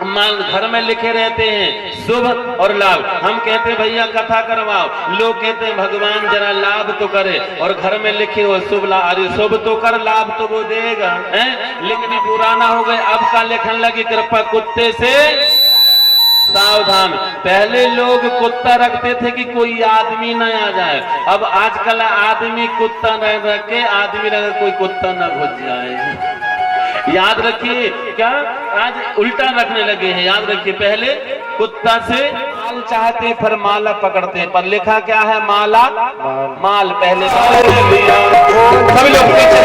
मान घर में लिखे रहते हैं शुभ और लाभ, हम कहते हैं भैया कथा करवाओ, लोग कहते हैं भगवान जरा लाभ तो करे, और घर में लिखे हो शुभ लाभ। अरे शुभ तो कर, लाभ तो वो देगा है, लेकिन पुराना हो गए। अब का लिखने लगी, कृपा कुत्ते से सावधान। पहले लोग कुत्ता रखते थे कि कोई आदमी न आ जाए, अब आजकल आदमी कुत्ता न रखे, आदमी रखे कोई कुत्ता न घुस जाए। याद रखिए, क्या आज उल्टा रखने लगे हैं। याद रखिए, पहले कुत्ता से माल चाहते फिर माला पकड़ते, पर लिखा क्या है? माला माल। पहले सभी लोग पीछे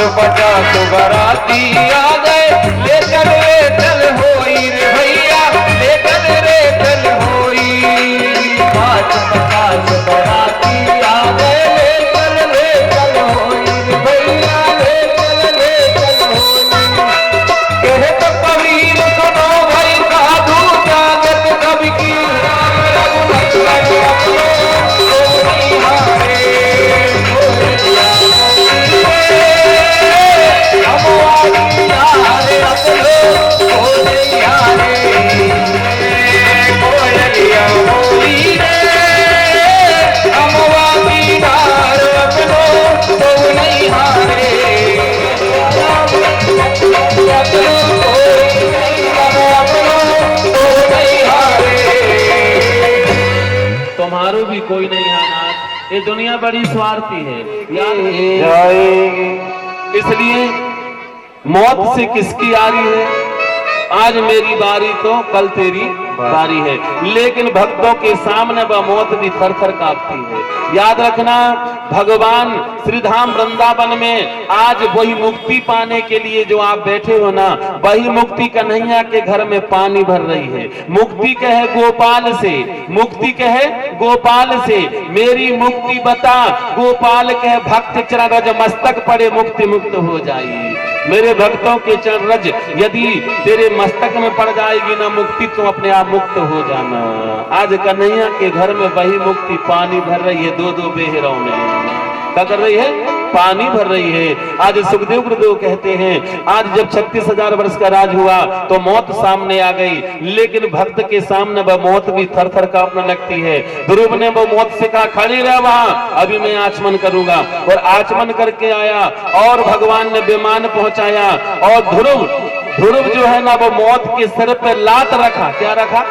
पचास बराती आ गए, लेकर रे चल होई रे भैया, लेकर रे चल होई। 50 बराती आ गए, लेकर रे चल होई रे भैया, लेकर रे चल होई। कहत पवीर कोई नहीं है अनाथ। ये दुनिया बड़ी स्वार्थी है, याद रखिए। जाएगी। इसलिए मौत से किसकी यारी है? आज मेरी बारी तो कल तेरी बारी है, लेकिन भक्तों के सामने वह मौत भी थर थर कांपती है। याद रखना, भगवान श्रीधाम वृंदावन में आज वही मुक्ति पाने के लिए जो आप बैठे हो ना, वही मुक्ति कन्हैया के घर में पानी भर रही है। मुक्ति कहे गोपाल से, मुक्ति कहे गोपाल से, मेरी मुक्ति बता गोपाल कहे भक्त चरण रज मस्तक पड़े मुक्ति मुक्त हो जाएगी। मेरे भक्तों के चरण रज यदि तेरे मस्तक में पड़ जाएगी ना मुक्ति, तो अपने आप मुक्त हो जाना। आज कन्हैया के घर में वही मुक्ति पानी भर रही है। दो दो बेहरों में क्या कर रही है? पानी भर रही है। आज सुखदेव गुरुदेव कहते हैं, आज जब 36,000 वर्ष का राज हुआ तो मौत सामने आ गई, लेकिन भक्त के सामने वह मौत भी थर थर कांपने लगती है। ध्रुव ने वो मौत से कहा खड़ी रह वहां, अभी मैं आचमन करूंगा, और आचमन करके आया और भगवान ने विमान पहुंचाया। और ध्रुव जो है ना वो मौत के सिर पर लात रखा। क्या रखा?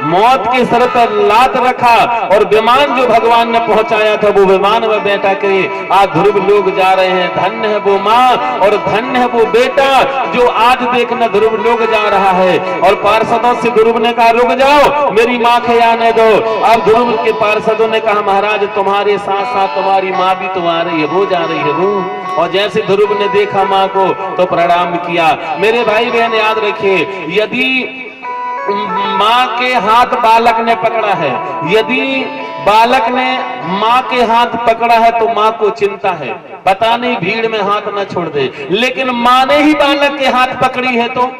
मौत के सर पर लात रखा, और विमान जो भगवान ने पहुंचाया था वो विमान में बैठा के आज ध्रुव लोग जा रहे हैं। धन्य है वो माँ और धन्य है वो बेटा जो आज देखना ध्रुव लोग जा रहा है। और पार्षदों से ध्रुव ने कहा रुक जाओ, मेरी माँ के आने दो। अब ध्रुव के पार्षदों ने कहा महाराज तुम्हारे साथ साथ तुम्हारी माँ भी तो आ रही है, वो जा रही है वो। और जैसे ध्रुव ने देखा माँ को तो प्रणाम किया। मेरे भाई बहन याद रखिए, यदि माँ के हाथ बालक ने पकड़ा है, यदि बालक ने माँ के हाथ पकड़ा है तो माँ को चिंता है, पता नहीं भीड़ में हाथ न छोड़ दे। लेकिन माँ ने ही बालक के हाथ पकड़ी है तो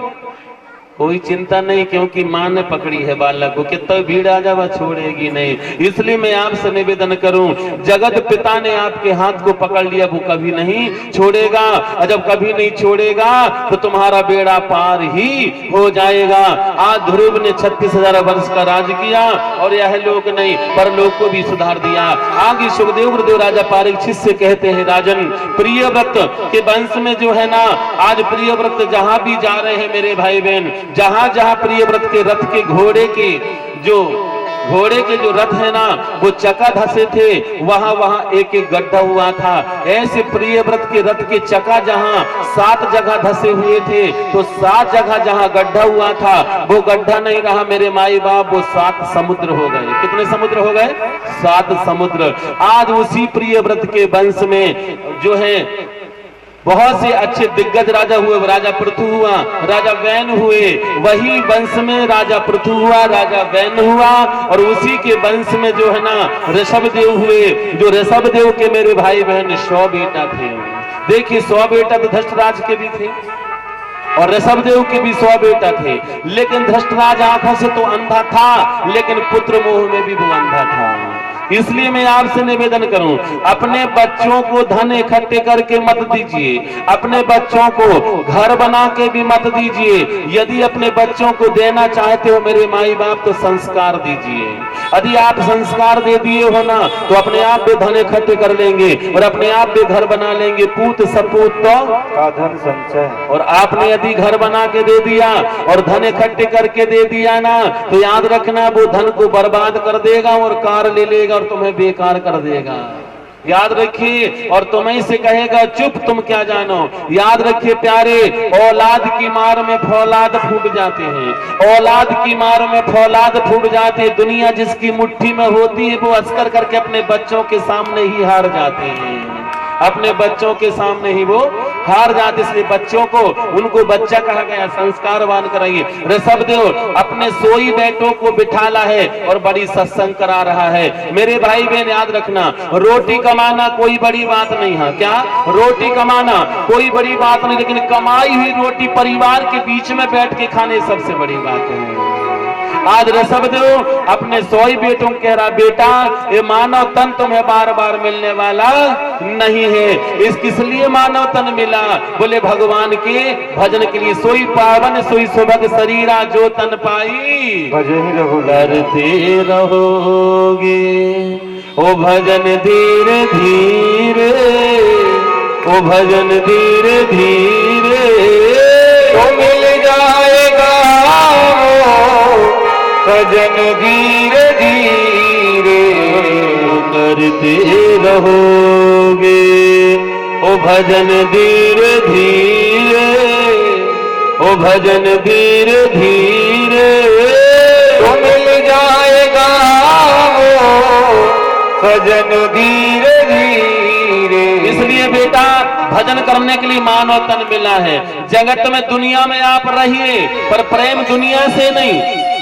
कोई चिंता नहीं, क्योंकि माँ ने पकड़ी है बालक को। कितना भीड़ आ जाए छोड़ेगी नहीं। इसलिए मैं आपसे निवेदन करूं, जगत पिता ने आपके हाथ को पकड़ लिया, वो कभी नहीं छोड़ेगा। और जब कभी नहीं छोड़ेगा तो तुम्हारा बेड़ा पार ही हो जाएगा। आज ध्रुव ने 36,000 वर्ष का राज किया, और यह लोक नहीं पर लोक को भी सुधार दिया। आगे सुखदेव गुरुदेव राजा परीक्षित से कहते हैं, राजन प्रियव्रत के वंश में जो है ना, आज प्रियव्रत जहां भी जा रहे हैं मेरे भाई बहन, जहां जहां प्रियव्रत के रथ के घोड़े के जो रथ है ना वो चका धसे थे, वहां वहां एक एक गड्ढा हुआ था। ऐसे प्रियव्रत के रथ के चका जहां 7 जगह धसे हुए थे, तो 7 जगह जहां गड्ढा हुआ था वो गड्ढा नहीं रहा मेरे माई बाप, वो 7 समुद्र हो गए। कितने समुद्र हो गए? 7 समुद्र। आज उसी प्रियव्रत के वंश में जो है बहुत से अच्छे दिग्गज राजा हुए। राजा पृथु हुआ, राजा वैन हुए, वही वंश में राजा पृथु हुआ, राजा वैन हुआ, और उसी के वंश में जो है ना ऋषभदेव हुए। जो ऋषभदेव के मेरे भाई बहन 100 बेटा थे। देखिए 100 बेटा तो धृष्टराज के भी थे और ऋषभदेव के भी 100 बेटा थे, लेकिन धृष्टराज आंखों से तो अंधा था, लेकिन पुत्र मोह में भी वो अंधा था। इसलिए मैं आपसे निवेदन करूं, अपने बच्चों को धन इकट्ठे करके मत दीजिए, अपने बच्चों को घर बना के भी मत दीजिए। यदि अपने बच्चों को देना चाहते हो मेरे माई बाप तो संस्कार दीजिए। यदि आप संस्कार दे दिए हो ना तो अपने आप भी धन इकट्ठे कर लेंगे और अपने आप भी घर बना लेंगे। पूत सपूत तो का धन संचय। और आपने यदि घर बना के दे दिया और धन इकट्ठे करके दे दिया ना, तो याद रखना वो धन को बर्बाद कर देगा और कार ले लेगा और तुम्हें बेकार कर देगा। याद रखिए, और तुम्हें से कहेगा चुप तुम क्या जानो। याद रखिए प्यारे, औलाद की मार में फौलाद फूट जाते हैं, औलाद की मार में फौलाद फूट जाते हैं। दुनिया जिसकी मुट्ठी में होती है वो अस्कर करके अपने बच्चों के सामने ही हार जाते हैं, अपने बच्चों के सामने ही वो हार जाते। इसलिए बच्चों को उनको बच्चा कहा गया, संस्कारवान कराइए। ऋषभदेव अपने सोई बेटों को बिठाला है और बड़ी सत्संग करा रहा है। मेरे भाई बहन याद रखना, रोटी कमाना कोई बड़ी बात नहीं है। क्या रोटी कमाना कोई बड़ी बात नहीं, लेकिन कमाई हुई रोटी परिवार के बीच में बैठ के खाने सबसे बड़ी बात है। आज ऋषभदेव अपने 100 बेटों कह रहा, बेटा ये मानव तन तुम्हें बार बार मिलने वाला नहीं है। इस किस लिए मानव तन मिला? बोले भगवान के भजन के लिए। सोई पावन सोई सुभग शरीरा जो तन पाई भजन रहो करते रहोगे। ओ भजन धीरे धीरे, ओ भजन धीरे धीरे तो मिल जाएगा भजन धीरे धीरे। करते रहोगे। ओ भजन धीरे धीरे, ओ भजन धीरे धीरे तो मिल जाएगा वो सजन धीरे धीरे। इसलिए बेटा भजन करने के लिए मानव तन मिला है। जगत में दुनिया में आप रहिए, पर प्रेम दुनिया से नहीं,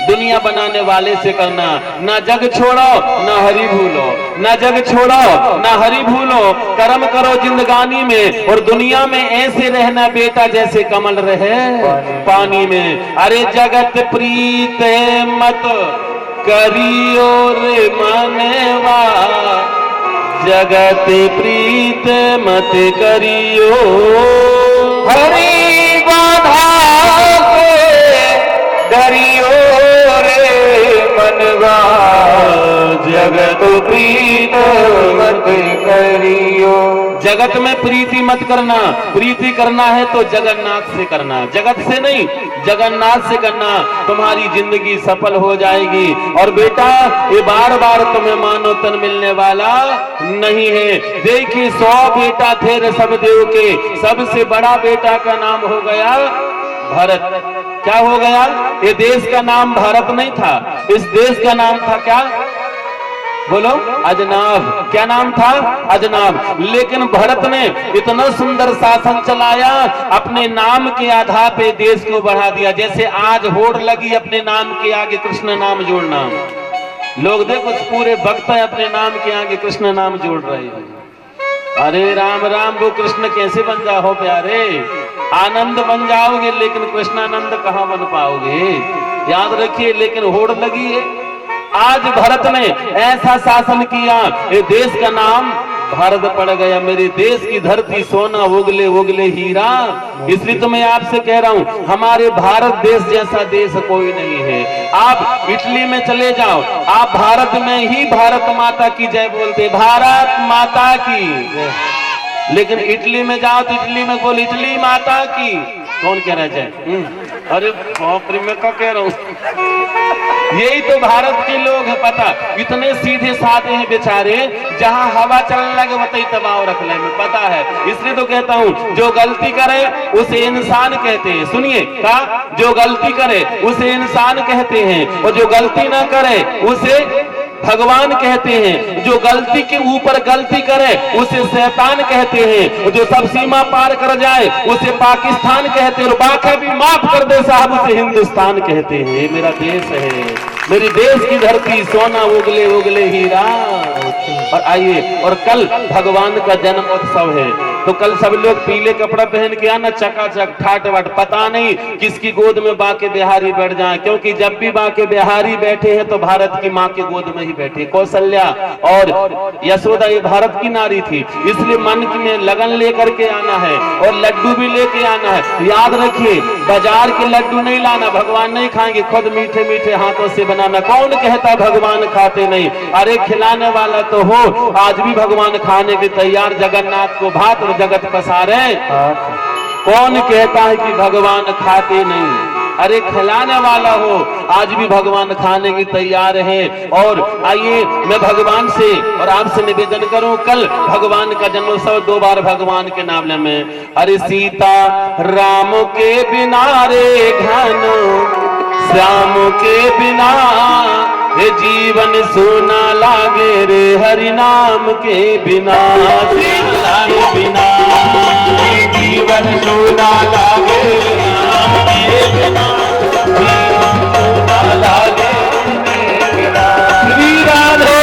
दुनिया बनाने वाले से करना। ना जग छोड़ो ना हरि भूलो, ना जग छोड़ो ना हरि भूलो, कर्म करो जिंदगानी में और दुनिया में ऐसे रहना बेटा जैसे कमल रहे पानी में। अरे जगत प्रीत मत करियो रे मानवा, जगत प्रीत मत करियो, हरि बाधा से डरियो रे मनवा, जगत प्रीत मत करियो। जगत में प्रीति मत करना, प्रीति करना है तो जगन्नाथ से करना, जगत से नहीं जगन्नाथ से करना, तुम्हारी जिंदगी सफल हो जाएगी। और बेटा ये बार बार तुम्हें मानव तन मिलने वाला नहीं है। देखिए 100 बेटा थे ऋषभ देव के, सबसे बड़ा बेटा का नाम हो गया भरत। क्या हो गया? ये देश का नाम भारत नहीं था, इस देश का नाम था क्या? बोलो, अजनाब। क्या नाम था? अजनाब। लेकिन भरत ने इतना सुंदर शासन चलाया, अपने नाम के आधार पे देश को बढ़ा दिया। जैसे आज होड़ लगी अपने नाम के आगे कृष्ण नाम जोड़ना, लोग देखो पूरे भक्त अपने नाम के आगे कृष्ण नाम जोड़ रहे हैं। अरे राम राम, वो कृष्ण कैसे बन जाओ प्यारे? आनंद बन जाओगे लेकिन कृष्णानंद कहां बन पाओगे? याद रखिए। लेकिन होड़ लगी है। आज भरत ने ऐसा शासन किया, ये देश का नाम भारत पड़ गया। मेरे देश की धरती सोना उगले उगले हीरा। इसलिए तो मैं आपसे कह रहा हूं, हमारे भारत देश जैसा देश कोई नहीं है। आप इटली में चले जाओ, आप भारत में ही भारत माता की जय बोलते, भारत माता की। लेकिन इटली में जाओ तो इटली में बोल इटली माता की। कौन कह रहा है? अरे बाप रे, मैं क्या कह रहा हूं। यही तो भारत के लोग है। पता इतने सीधे साधे हैं बेचारे, जहां हवा चलने लगे वही दबाव रख ले, में पता है। इसलिए तो कहता हूं, जो गलती करे उसे इंसान कहते हैं। सुनिए का, जो गलती करे उसे इंसान कहते हैं, और जो गलती ना करे उसे भगवान कहते हैं। जो गलती के ऊपर गलती करे उसे शैतान कहते हैं, जो सब सीमा पार कर जाए उसे पाकिस्तान कहते हैं, और बाकी भी माफ कर दे साहब उसे हिंदुस्तान कहते हैं। ये मेरा देश है, मेरी देश की धरती सोना उगले उगले हीरा। और आइए, और कल भगवान का जन्म उत्सव है, तो कल सब लोग पीले कपड़ा पहन के आना, चकाचक ठाट बाट। पता नहीं किसकी गोद में बाके बिहारी बैठ जाए, क्योंकि जब भी बाके बिहारी बैठे हैं तो भारत की माँ के गोद में ही बैठे। कौशल्या और यशोदा ये भारत की नारी थी, इसलिए मन में लगन लेकर के आना है, और लड्डू भी लेके आना है। याद रखिए, बाजार के लड्डू नहीं लाना, भगवान नहीं खाएंगे, खुद मीठे मीठे हाथों से बनाना। कौन कहता भगवान खाते नहीं? अरे खिलाने वाला तो हो। आज भी भगवान खाने के तैयार, जगन्नाथ को भात और जगत पसारे। कौन कहता है कि भगवान खाते नहीं? अरे खिलाने वाला हो, आज भी भगवान खाने की तैयार है। और आइए, मैं भगवान से और आपसे निवेदन करूं, कल भगवान का जन्मोत्सव 2 बार भगवान के नाम में। अरे सीता राम के बिना रे घन, श्याम के बिना ये जीवन सोना लागे रे, हरि नाम के बिना। सीता के बिना जीवन सोना लागे, सोना लागे बिना। श्री राधे।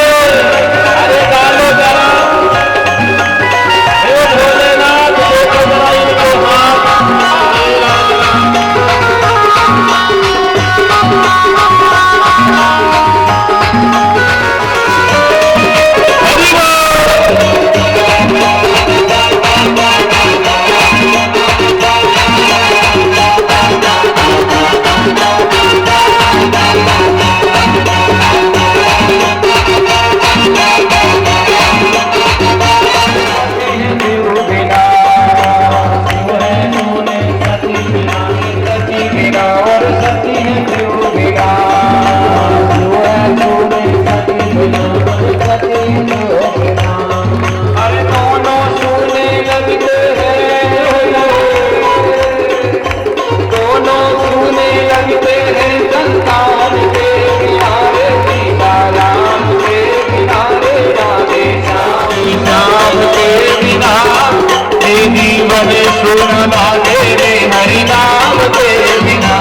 अरे गालो जरा, हे भोलेनाथ, देखो जरा इनको हाथ। हरि बोल। न लागे रे हरि नाम के बिना।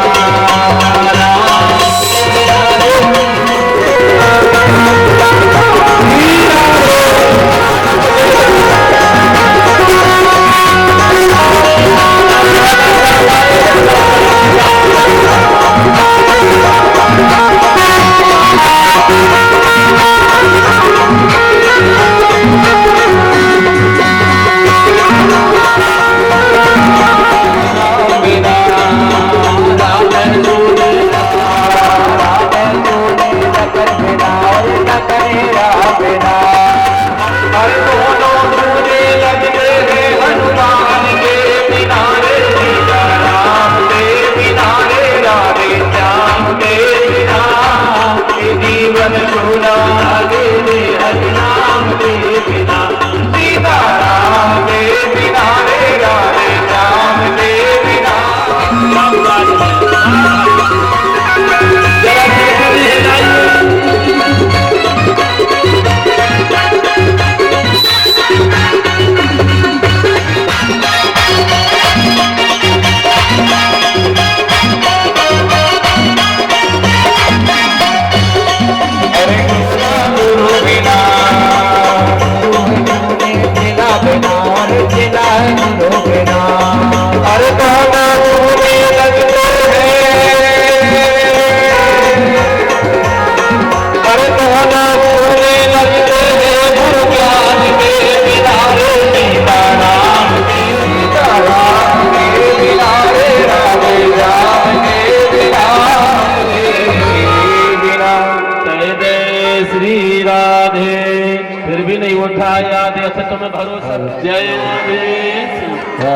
तुम्हें भरोसा। जय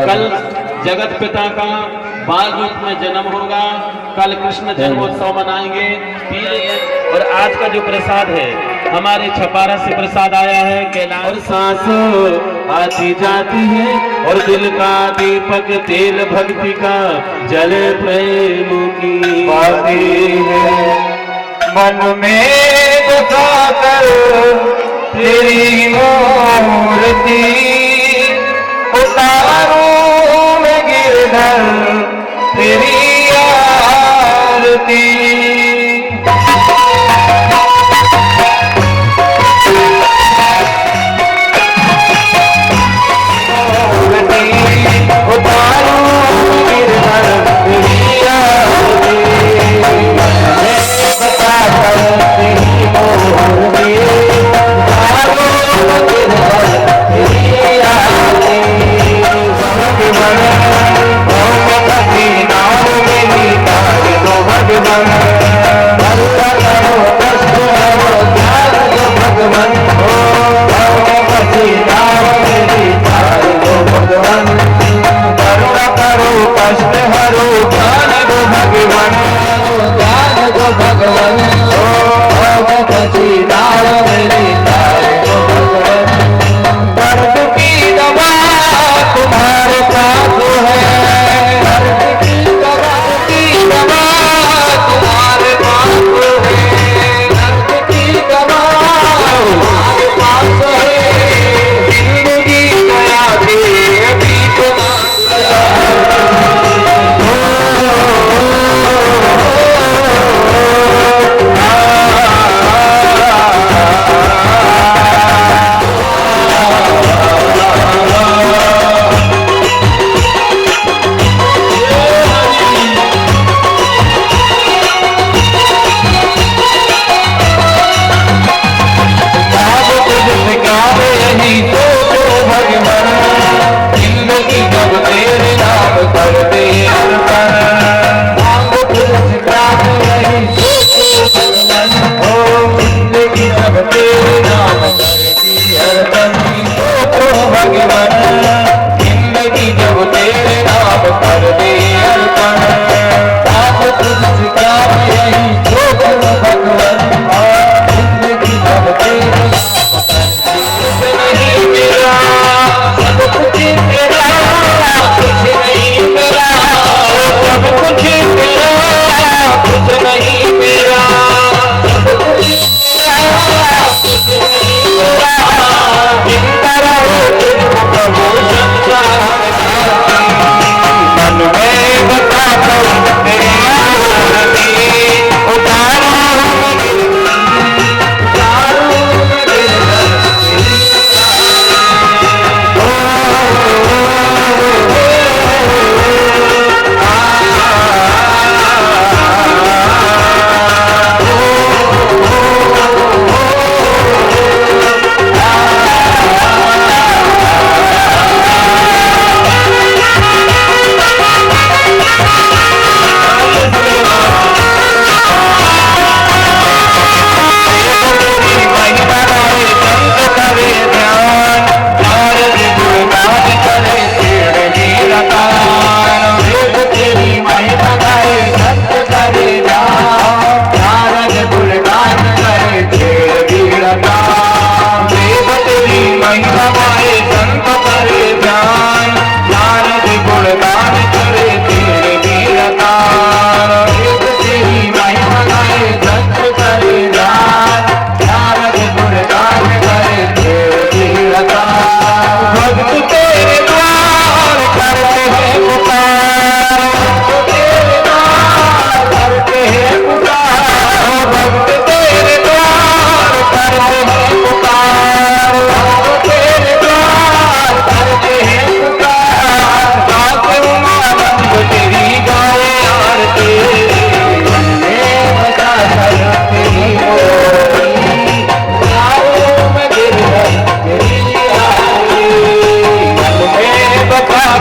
कल जगत पिता का बाल रूप में जन्म होगा, कल कृष्ण जन्मोत्सव मनाएंगे। और आज का जो प्रसाद है हमारे छपारा से प्रसाद आया है कैलाश। और सांस आती जाती है और दिल का दीपक तेल भक्ति का जल प्रेम की बाती है। मन में उठाकर तेरी मूर्ति उतारूं मैं गिरधर तेरी आरती।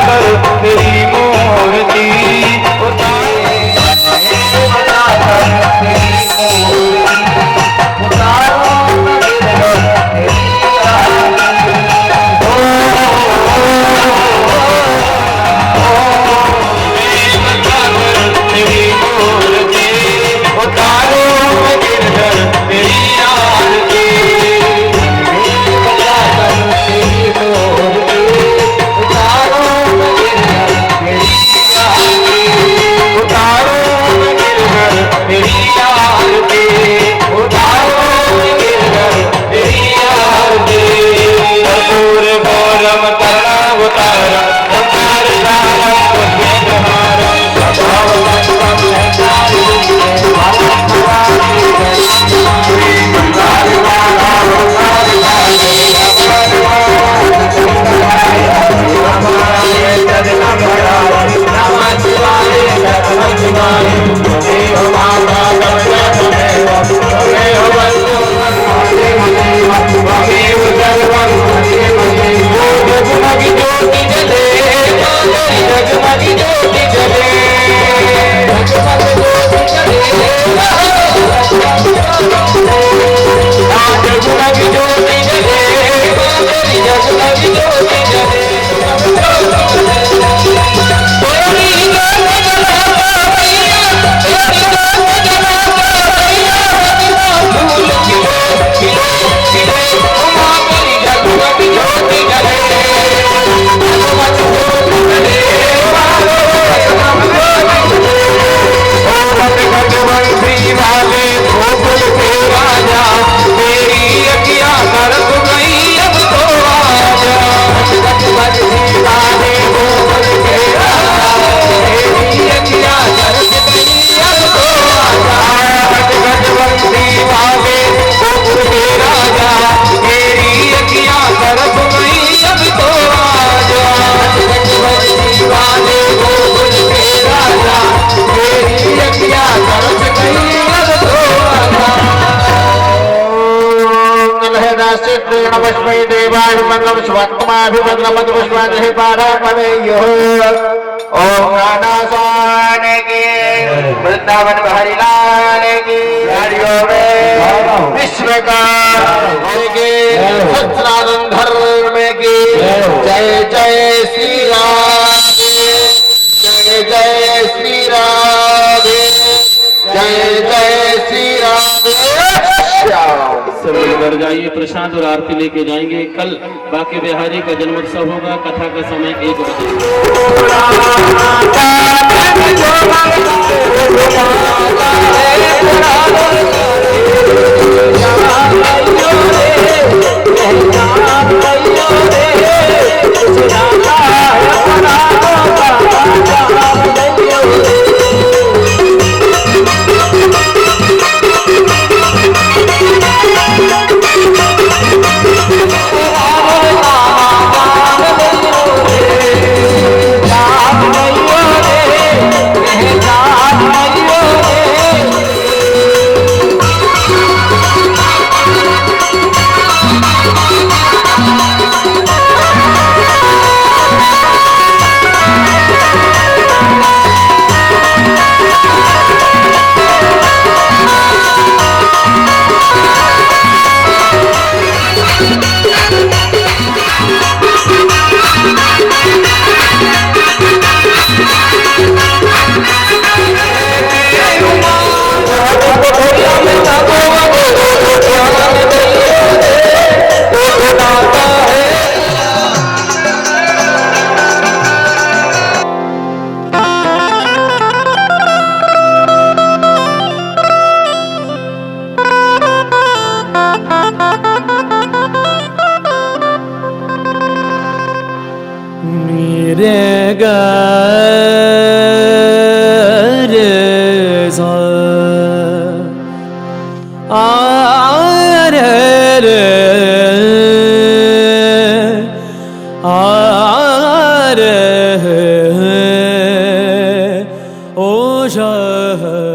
कर तेरी मूर्ति उतारे बजा कर तेरी मूर्ति उतारो तेरी तेरी मूर्ति उतारो गिरधर तेरी आरती बजा कर तेरी मूर्ति उतारो गिरधर तेरी आरती उतारो गिरधर तेरी आरती उतारो गिरधर तेरी आरती कर्पूर गौरम करुणा उतारम संसार सारम तुझे तुम्हारा ओम राधा स्वामी की वृंदावन बिहारी लाल की गाड़ियों में विश्व का की सत्सनातन धर्म की जय जय श्री राम जय जय श्री राम जय जय श्री राम। सब मिलकर जाइए, प्रसाद और आरती लेके जाएंगे। कल बाके बिहारी का जन्मोत्सव होगा। कथा का समय 1 रे ग रे सा आ रे रे आ रे ओ श